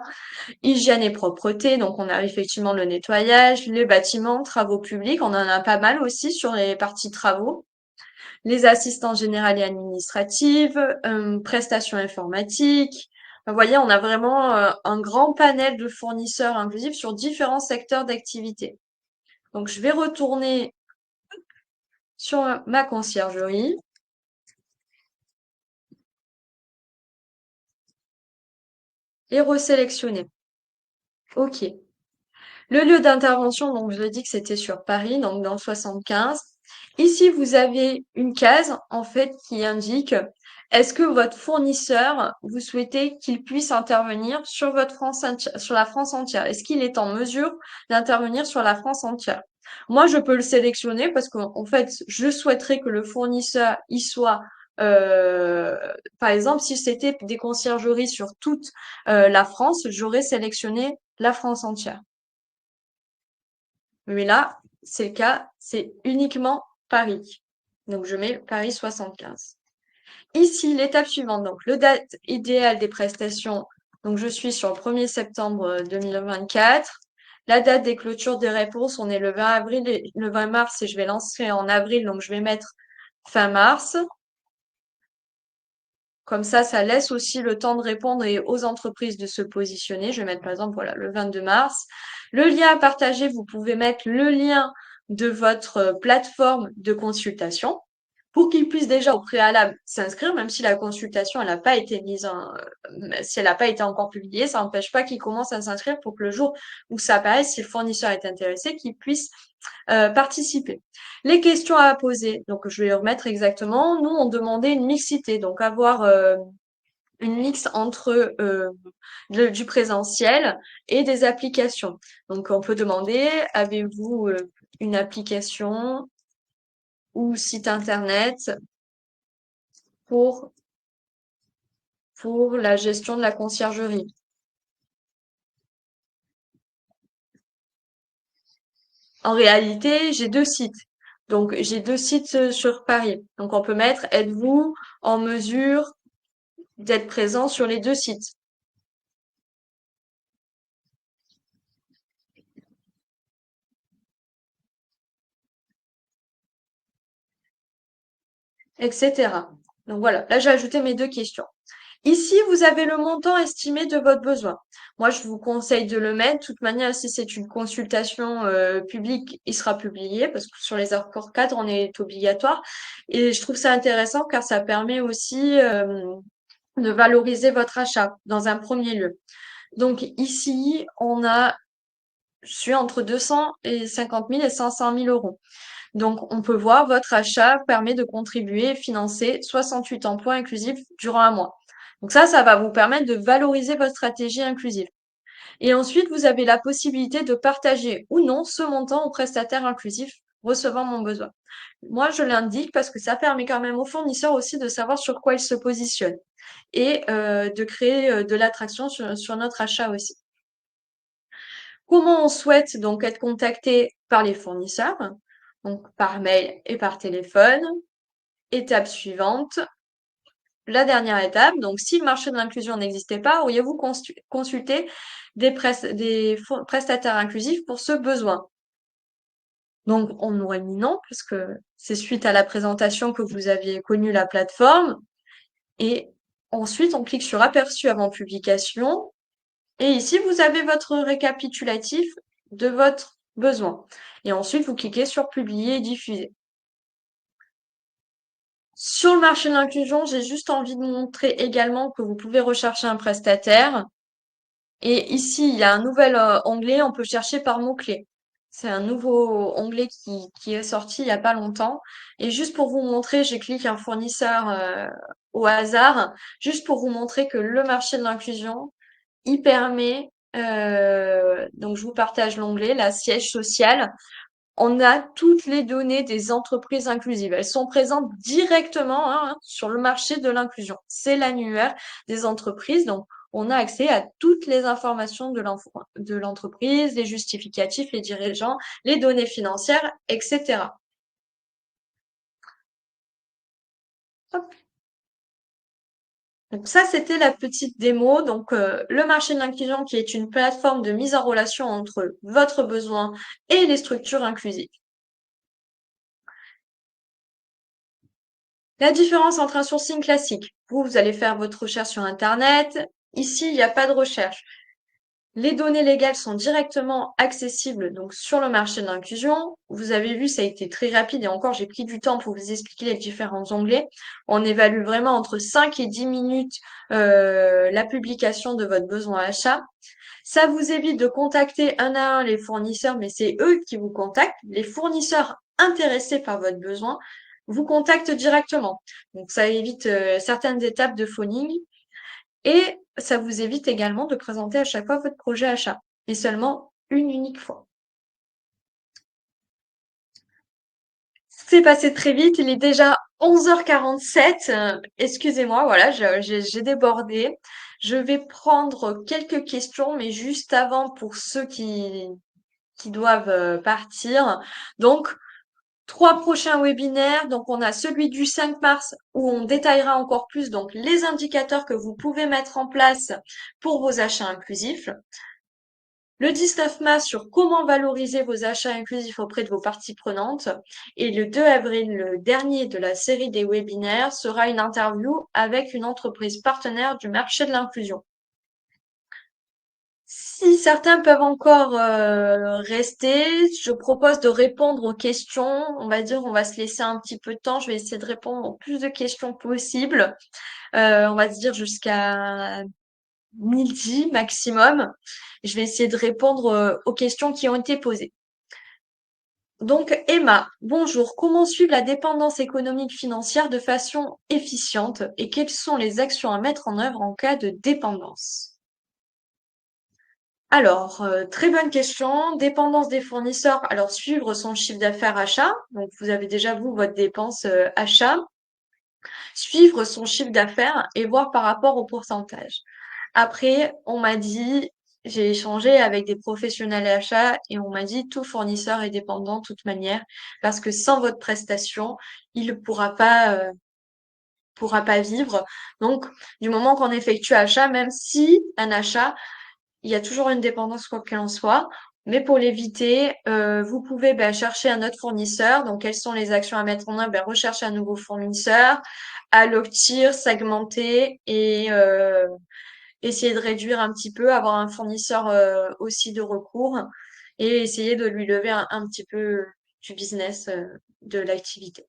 Speaker 1: hygiène et propreté. Donc, on a effectivement le nettoyage, les bâtiments, travaux publics. On en a pas mal aussi sur les parties travaux. Les assistants générales et administratives, prestations informatiques. Vous voyez, on a vraiment un grand panel de fournisseurs inclusifs sur différents secteurs d'activité. Donc, je vais retourner sur ma conciergerie. et resélectionner. OK. Le lieu d'intervention, donc je l'ai dit que c'était sur Paris, donc dans le 75. Ici, vous avez une case en fait qui indique est-ce que votre fournisseur, vous souhaitez qu'il puisse intervenir sur sur la France entière? Est-ce qu'il est en mesure d'intervenir sur la France entière? Moi, je peux le sélectionner parce qu'en fait, je souhaiterais que le fournisseur y soit euh, par exemple, si c'était des conciergeries sur toute la France, j'aurais sélectionné la France entière. Mais là, c'est le cas, c'est uniquement Paris. Donc, je mets Paris 75. Ici, l'étape suivante, donc le date idéale des prestations. Donc, je suis sur le 1er septembre 2024. La date des clôtures des réponses, on est le 20 avril et le 20 mars et je vais lancer en avril, donc je vais mettre fin mars. Comme ça laisse aussi le temps de répondre et aux entreprises de se positionner. Je vais mettre par exemple, voilà, le 22 mars. Le lien à partager, vous pouvez mettre le lien de votre plateforme de consultation pour qu'ils puissent déjà au préalable s'inscrire, même si la consultation elle n'a pas été si elle n'a pas été encore publiée, ça n'empêche pas qu'ils commencent à s'inscrire pour que le jour où ça apparaisse, si le fournisseur est intéressé, qu'ils puissent participer. Les questions à poser, donc je vais remettre exactement. Nous, on demandait une mixité, donc avoir une mix entre du présentiel et des applications. Donc, on peut demander, avez-vous une application ou site internet pour, pour la gestion de la conciergerie? En réalité, j'ai deux sites. Donc, j'ai deux sites sur Paris. Donc, on peut mettre, êtes-vous en mesure d'être présent sur les deux sites, etc. Donc voilà, là j'ai ajouté mes deux questions. Ici, vous avez le montant estimé de votre besoin. Moi, je vous conseille de le mettre. De toute manière, si c'est une consultation publique, il sera publié parce que sur les accords cadres, on est obligatoire. Et je trouve ça intéressant car ça permet aussi de valoriser votre achat dans un premier lieu. Donc ici, je suis entre 250 000 et 500 000 euros. Donc, on peut voir votre achat permet de contribuer et financer 68 emplois inclusifs durant un mois. Donc ça va vous permettre de valoriser votre stratégie inclusive. Et ensuite, vous avez la possibilité de partager ou non ce montant au prestataire inclusif recevant mon besoin. Moi, je l'indique parce que ça permet quand même aux fournisseurs aussi de savoir sur quoi ils se positionnent et de créer de l'attraction sur notre achat aussi. Comment on souhaite donc être contacté par les fournisseurs? Donc par mail et par téléphone. Étape suivante, la dernière étape. Donc si le marché de l'inclusion n'existait pas, auriez-vous consulté des prestataires inclusifs pour ce besoin? Donc on aurait mis non, parce que c'est suite à la présentation que vous aviez connu la plateforme. Et ensuite, on clique sur aperçu avant publication. Et ici, vous avez votre récapitulatif de votre besoin. Et ensuite, vous cliquez sur publier et diffuser. Sur le marché de l'inclusion, j'ai juste envie de montrer également que vous pouvez rechercher un prestataire. Et ici, il y a un nouvel onglet, on peut chercher par mots-clés. C'est un nouveau onglet qui est sorti il n'y a pas longtemps. Et juste pour vous montrer, j'ai cliqué un fournisseur au hasard, juste pour vous montrer que le marché de l'inclusion, il permet, donc je vous partage l'onglet, la siège social. On a toutes les données des entreprises inclusives. Elles sont présentes directement sur le marché de l'inclusion. C'est l'annuaire des entreprises. Donc, on a accès à toutes les informations de l'entreprise, les justificatifs, les dirigeants, les données financières, etc. Hop. Donc ça, c'était la petite démo. Donc, le marché de l'inclusion qui est une plateforme de mise en relation entre votre besoin et les structures inclusives. La différence entre un sourcing classique, vous allez faire votre recherche sur Internet. Ici, il n'y a pas de recherche. Les données légales sont directement accessibles donc sur le marché de l'inclusion. Vous avez vu, ça a été très rapide et encore, j'ai pris du temps pour vous expliquer les différents onglets. On évalue vraiment entre 5 et 10 minutes la publication de votre besoin achat. Ça vous évite de contacter un à un les fournisseurs, mais c'est eux qui vous contactent. Les fournisseurs intéressés par votre besoin vous contactent directement. Donc ça évite certaines étapes de phoning. Et ça vous évite également de présenter à chaque fois votre projet achat, et seulement une unique fois. C'est passé très vite, il est déjà 11h47. Excusez-moi, voilà, j'ai débordé. Je vais prendre quelques questions, mais juste avant pour ceux qui doivent partir. Donc, 3 prochains webinaires. Donc, on a celui du 5 mars où on détaillera encore plus donc les indicateurs que vous pouvez mettre en place pour vos achats inclusifs. Le 19 mars sur comment valoriser vos achats inclusifs auprès de vos parties prenantes. Et le 2 avril, le dernier de la série des webinaires, sera une interview avec une entreprise partenaire du marché de l'inclusion. Si certains peuvent encore rester, je propose de répondre aux questions. On va dire, on va se laisser un petit peu de temps. Je vais essayer de répondre au plus de questions possible. On va se dire jusqu'à midi maximum. Je vais essayer de répondre aux questions qui ont été posées. Donc, Emma, bonjour. Comment suivre la dépendance économique financière de façon efficiente et quelles sont les actions à mettre en œuvre en cas de dépendance? Alors, très bonne question. Dépendance des fournisseurs. Alors, suivre son chiffre d'affaires achat. Donc, vous avez déjà, vous, votre dépense achat. Suivre son chiffre d'affaires et voir par rapport au pourcentage. Après, on m'a dit, j'ai échangé avec des professionnels achats et on m'a dit tout fournisseur est dépendant de toute manière parce que sans votre prestation, il ne pourra pas vivre. Donc, du moment qu'on effectue achat, même si un achat, il y a toujours une dépendance quoi qu'il en soit. Mais pour l'éviter, vous pouvez chercher un autre fournisseur. Donc, quelles sont les actions à mettre en œuvre? Rechercher un nouveau fournisseur, allotir, segmenter et essayer de réduire un petit peu, avoir un fournisseur aussi de recours et essayer de lui lever un petit peu du business de l'activité.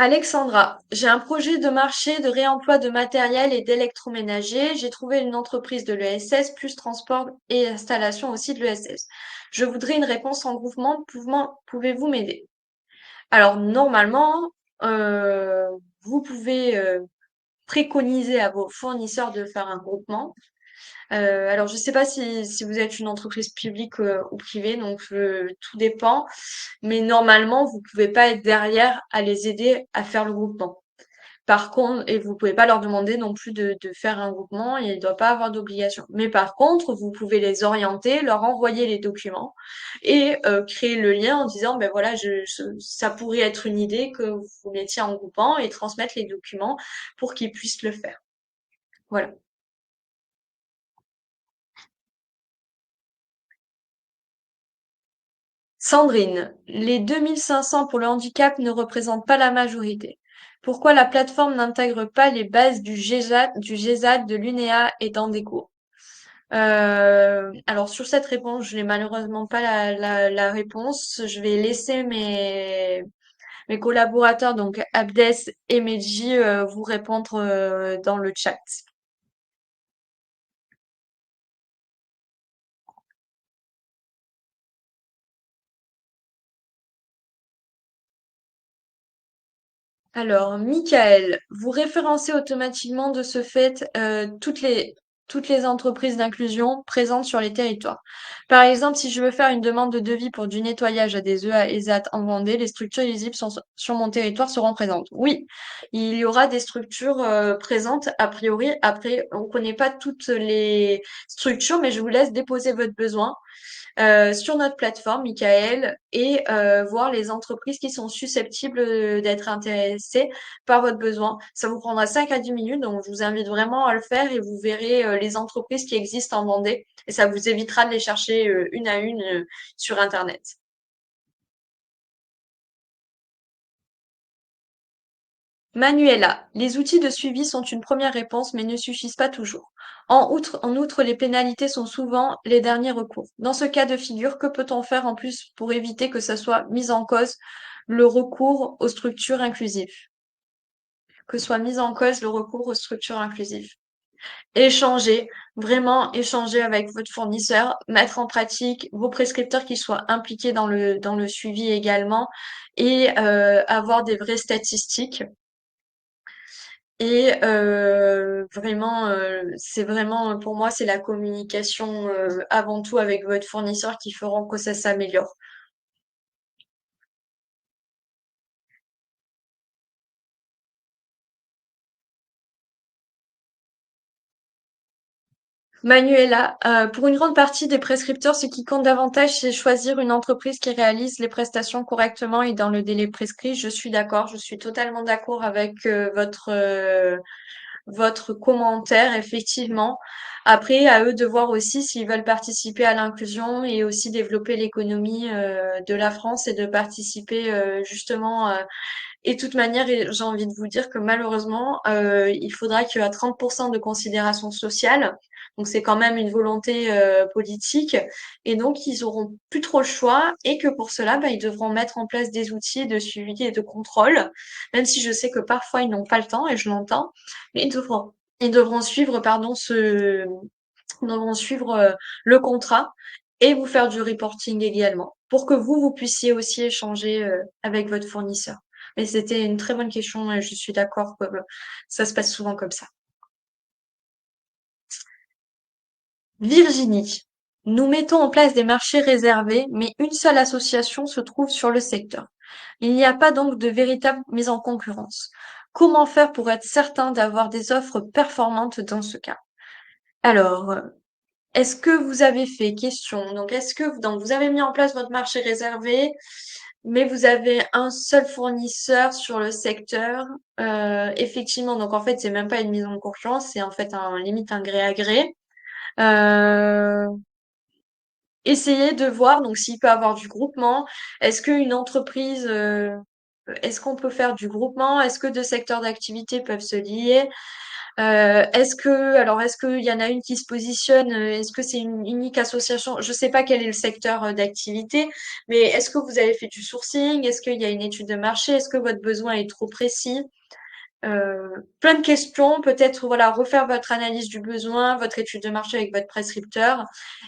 Speaker 1: Alexandra, j'ai un projet de marché de réemploi de matériel et d'électroménager. J'ai trouvé une entreprise de l'ESS, plus transport et installation aussi de l'ESS. Je voudrais une réponse en groupement. Pouvez-vous m'aider? Alors, normalement, euh, vous pouvez préconiser à vos fournisseurs de faire un groupement. Alors, je ne sais pas si vous êtes une entreprise publique ou privée, donc tout dépend. Mais normalement, vous pouvez pas être derrière à les aider à faire le groupement. Par contre, et vous pouvez pas leur demander non plus de faire un groupement, et il ne doit pas avoir d'obligation. Mais par contre, vous pouvez les orienter, leur envoyer les documents et créer le lien en disant, ben voilà, ça pourrait être une idée que vous mettiez en groupement et transmettre les documents pour qu'ils puissent le faire. Voilà. Sandrine, les 2500 pour le handicap ne représentent pas la majorité. Pourquoi la plateforme n'intègre pas les bases du GESAD, de l'UNEA et d'Andeco? Alors sur cette réponse, je n'ai malheureusement pas la réponse. Je vais laisser mes collaborateurs, donc Abdes et Medji, vous répondre dans le chat. Alors, Michael, vous référencez automatiquement de ce fait toutes les entreprises d'inclusion présentes sur les territoires. Par exemple, si je veux faire une demande de devis pour du nettoyage à des EA ESAT en Vendée, les structures éligibles sur mon territoire seront présentes. Oui, il y aura des structures présentes a priori. Après, on ne connaît pas toutes les structures, mais je vous laisse déposer votre besoin sur notre plateforme, Michael, et voir les entreprises qui sont susceptibles d'être intéressées par votre besoin. Ça vous prendra 5 à 10 minutes, donc je vous invite vraiment à le faire et vous verrez les entreprises qui existent en Vendée et ça vous évitera de les chercher une à une sur Internet. Manuela, les outils de suivi sont une première réponse, mais ne suffisent pas toujours. En outre, les pénalités sont souvent les derniers recours. Dans ce cas de figure, que peut-on faire en plus pour éviter que ça soit mis en cause le recours aux structures inclusives? Que soit mis en cause le recours aux structures inclusives. Échanger, vraiment échanger avec votre fournisseur, mettre en pratique vos prescripteurs qui soient impliqués dans le suivi également et avoir des vraies statistiques. Et vraiment, c'est vraiment, pour moi, c'est la communication avant tout avec votre fournisseur qui feront que ça s'améliore. Manuela, pour une grande partie des prescripteurs, ce qui compte davantage, c'est choisir une entreprise qui réalise les prestations correctement et dans le délai prescrit. Je suis d'accord, je suis totalement d'accord avec votre commentaire, effectivement. Après, à eux de voir aussi s'ils veulent participer à l'inclusion et aussi développer l'économie de la France et de participer justement et de toute manière, j'ai envie de vous dire que malheureusement, il faudra qu'il y ait 30% de considération sociale. Donc c'est quand même une volonté politique. Et donc ils auront plus trop le choix et que pour cela, bah, ils devront mettre en place des outils de suivi et de contrôle, même si je sais que parfois ils n'ont pas le temps et je l'entends, mais ils devront suivre, pardon, ils devront suivre le contrat et vous faire du reporting également pour que vous puissiez aussi échanger avec votre fournisseur. Mais c'était une très bonne question et je suis d'accord que ça se passe souvent comme ça. Virginie, nous mettons en place des marchés réservés, mais une seule association se trouve sur le secteur. Il n'y a pas donc de véritable mise en concurrence. Comment faire pour être certain d'avoir des offres performantes dans ce cas? Alors, est-ce que vous avez fait question? Donc, donc vous avez mis en place votre marché réservé, mais vous avez un seul fournisseur sur le secteur. Effectivement, donc en fait, c'est même pas une mise en concurrence, c'est en fait un limite un gré à gré. Euh, Essayez de voir donc s'il peut avoir du groupement. Est-ce qu'une entreprise, est-ce qu'on peut faire du groupement? Est-ce que deux secteurs d'activité peuvent se lier? Est-ce qu'il y en a une qui se positionne, est-ce que c'est une unique association? Je sais pas quel est le secteur d'activité, mais est-ce que vous avez fait du sourcing? Est-ce qu'il y a une étude de marché? Est-ce que votre besoin est trop précis? Plein de questions, peut-être voilà, refaire votre analyse du besoin, votre étude de marché avec votre prescripteur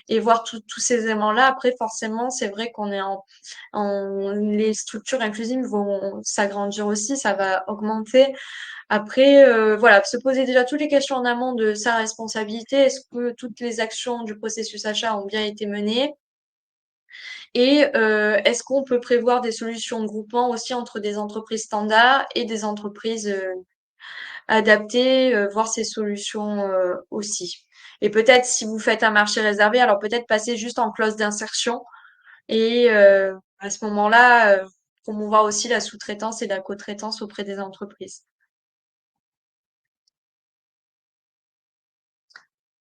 Speaker 1: et voir tous ces éléments-là. Après, forcément, c'est vrai qu'on est les structures inclusives vont s'agrandir aussi, ça va augmenter. Après, voilà, se poser déjà toutes les questions en amont de sa responsabilité. Est-ce que toutes les actions du processus achat ont bien été menées? Et est-ce qu'on peut prévoir des solutions de groupement aussi entre des entreprises standards et des entreprises adaptées, voir ces solutions aussi. Et peut-être si vous faites un marché réservé, alors peut-être passer juste en clause d'insertion et à ce moment-là, promouvoir aussi la sous-traitance et la co-traitance auprès des entreprises.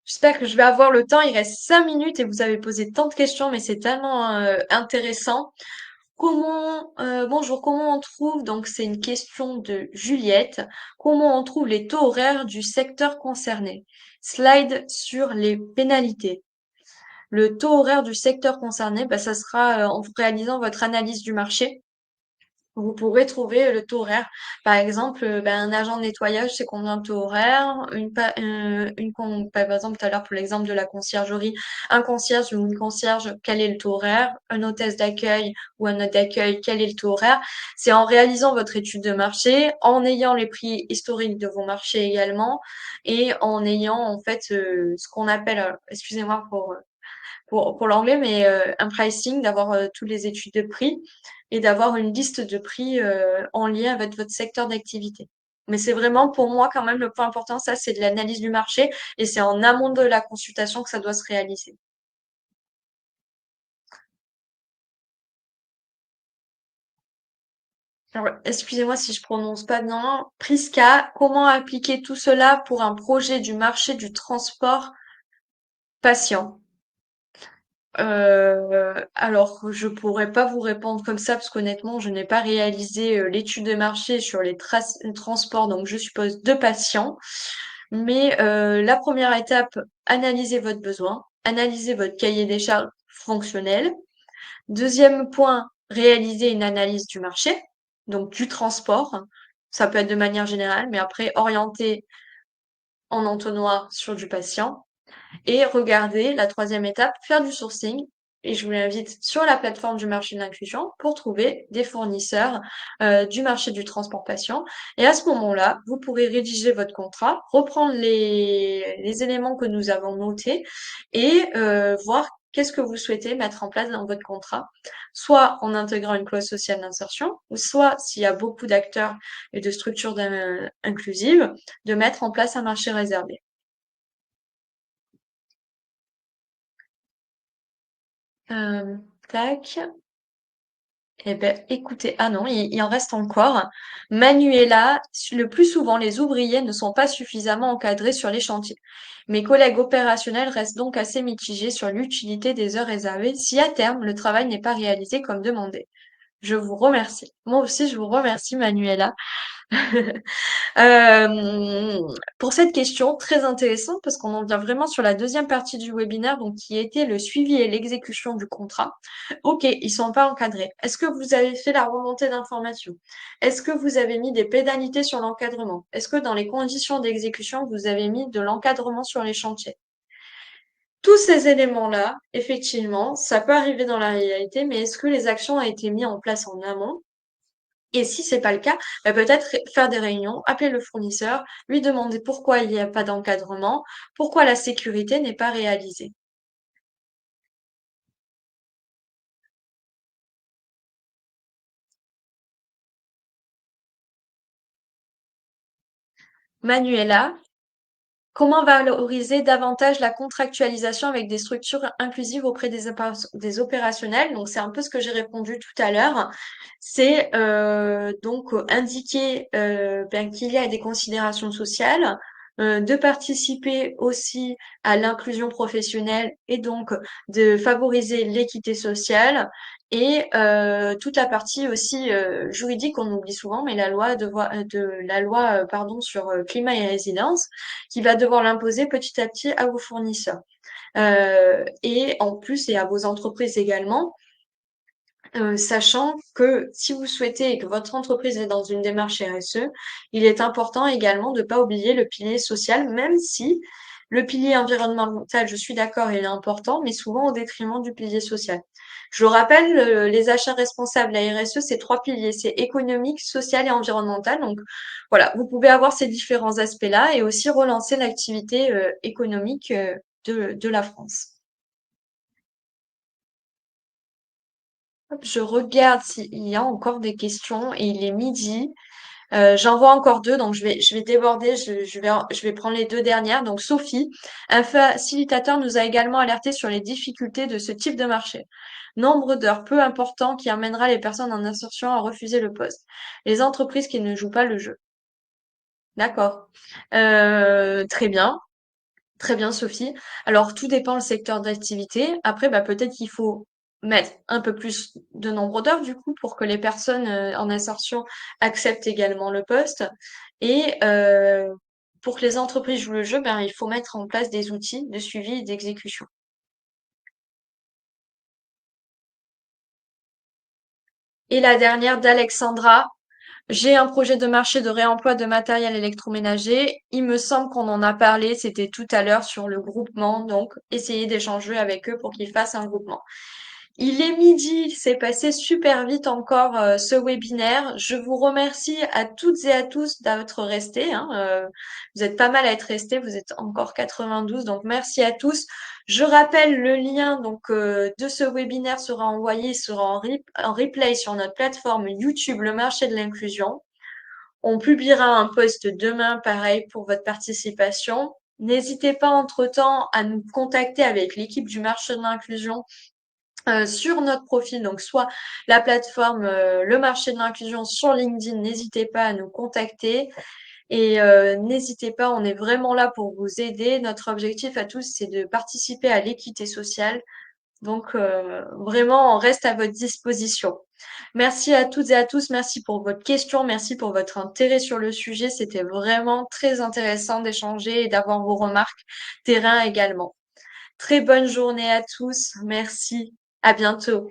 Speaker 1: J'espère que je vais avoir le temps. Il reste 5 minutes et vous avez posé tant de questions, mais c'est tellement intéressant. Bonjour, comment on trouve, donc c'est une question de Juliette, comment on trouve les taux horaires du secteur concerné? Slide sur les pénalités. Le taux horaire du secteur concerné, bah, ça sera en réalisant votre analyse du marché. Vous pourrez trouver le taux horaire. Par exemple, ben, un agent de nettoyage, c'est combien de taux horaire? Par exemple, tout à l'heure, pour l'exemple de la conciergerie, un concierge ou une concierge, quel est le taux horaire? Une hôtesse d'accueil ou un hôte d'accueil, quel est le taux horaire? C'est en réalisant votre étude de marché, en ayant les prix historiques de vos marchés également, et en ayant en fait ce qu'on appelle, excusez-moi pour l'anglais, mais un pricing, d'avoir toutes les études de prix et d'avoir une liste de prix en lien avec votre secteur d'activité. Mais c'est vraiment pour moi quand même le point important, ça c'est de l'analyse du marché et c'est en amont de la consultation que ça doit se réaliser. Alors, excusez-moi si je prononce pas bien. Prisca, comment appliquer tout cela pour un projet du marché du transport patient? Alors, je pourrais pas vous répondre comme ça parce qu'honnêtement, je n'ai pas réalisé l'étude de marché sur les transports, donc je suppose de patients. Mais la première étape, analysez votre besoin, analysez votre cahier des charges fonctionnel. Deuxième point, réaliser une analyse du marché, donc du transport. Ça peut être de manière générale, mais après orienter en entonnoir sur du patient. Et regardez, la troisième étape, faire du sourcing. Et je vous invite sur la plateforme du marché de l'inclusion pour trouver des fournisseurs du marché du transport patient. Et à ce moment-là, vous pourrez rédiger votre contrat, reprendre les éléments que nous avons notés et voir qu'est-ce que vous souhaitez mettre en place dans votre contrat, soit en intégrant une clause sociale d'insertion, ou soit, s'il y a beaucoup d'acteurs et de structures inclusives, de mettre en place un marché réservé. Euh, tac. Eh ben, écoutez, ah non, il en reste encore. Manuela, le plus souvent, les ouvriers ne sont pas suffisamment encadrés sur les chantiers. Mes collègues opérationnels restent donc assez mitigés sur l'utilité des heures réservées si à terme le travail n'est pas réalisé comme demandé. Je vous remercie. Moi aussi, je vous remercie, Manuela. Pour cette question, très intéressante parce qu'on en vient vraiment sur la deuxième partie du webinaire, donc qui était le suivi et l'exécution du contrat. Ok, ils sont pas encadrés. Est-ce que vous avez fait la remontée d'informations? Est-ce que vous avez mis des pénalités sur l'encadrement? Est-ce que dans les conditions d'exécution, vous avez mis de l'encadrement sur les chantiers? Tous ces éléments-là, effectivement, ça peut arriver dans la réalité, mais est-ce que les actions ont été mises en place en amont? Et si c'est pas le cas, bah, peut-être faire des réunions, appeler le fournisseur, lui demander pourquoi il n'y a pas d'encadrement, pourquoi la sécurité n'est pas réalisée. Manuela, comment valoriser davantage la contractualisation avec des structures inclusives auprès des opérationnels? Donc, c'est un peu ce que j'ai répondu tout à l'heure. C'est donc indiquer ben, qu'il y a des considérations sociales, de participer aussi à l'inclusion professionnelle et donc de favoriser l'équité sociale et toute la partie aussi juridique, on oublie souvent, mais la loi pardon, sur climat et résilience qui va devoir l'imposer petit à petit à vos fournisseurs. Et en plus, et à vos entreprises également, sachant que si vous souhaitez et que votre entreprise est dans une démarche RSE, il est important également de ne pas oublier le pilier social, même si le pilier environnemental, je suis d'accord, il est important, mais souvent au détriment du pilier social. Je rappelle, les achats responsables, la RSE, c'est trois piliers, c'est économique, social et environnemental. Donc voilà, vous pouvez avoir ces différents aspects-là et aussi relancer l'activité économique de la France. Hop, je regarde s'il y a encore des questions et il est midi. J'en vois encore deux, donc je vais déborder. Je vais prendre les deux dernières. Donc, Sophie, un facilitateur nous a également alerté sur les difficultés de ce type de marché. Nombre d'heures peu important qui amènera les personnes en insertion à refuser le poste. Les entreprises qui ne jouent pas le jeu. D'accord. Très bien. Très bien, Sophie. Alors, tout dépend le secteur d'activité. Après, bah, peut-être qu'il faut mettre un peu plus de nombre d'heures, du coup, pour que les personnes en insertion acceptent également le poste. Et pour que les entreprises jouent le jeu, ben, il faut mettre en place des outils de suivi et d'exécution. Et la dernière d'Alexandra. J'ai un projet de marché de réemploi de matériel électroménager. Il me semble qu'on en a parlé, c'était tout à l'heure sur le groupement, donc essayez d'échanger avec eux pour qu'ils fassent un groupement. Il est midi, c'est passé super vite encore ce webinaire. Je vous remercie à toutes et à tous d'être restés, hein. Vous êtes pas mal à être restés, vous êtes encore 92, donc merci à tous. Je rappelle le lien donc de ce webinaire sera envoyé, sera en replay sur notre plateforme YouTube, le marché de l'inclusion. On publiera un post demain, pareil, pour votre participation. N'hésitez pas entre-temps à nous contacter avec l'équipe du marché de l'inclusion sur notre profil, donc soit la plateforme Le Marché de l'Inclusion sur LinkedIn, n'hésitez pas à nous contacter et n'hésitez pas, on est vraiment là pour vous aider. Notre objectif à tous, c'est de participer à l'équité sociale Donc, vraiment, on reste à votre disposition. Merci à toutes et à tous. Merci pour votre question. Merci pour votre intérêt sur le sujet. C'était vraiment très intéressant d'échanger et d'avoir vos remarques terrain également. Très bonne journée à tous. Merci. À bientôt.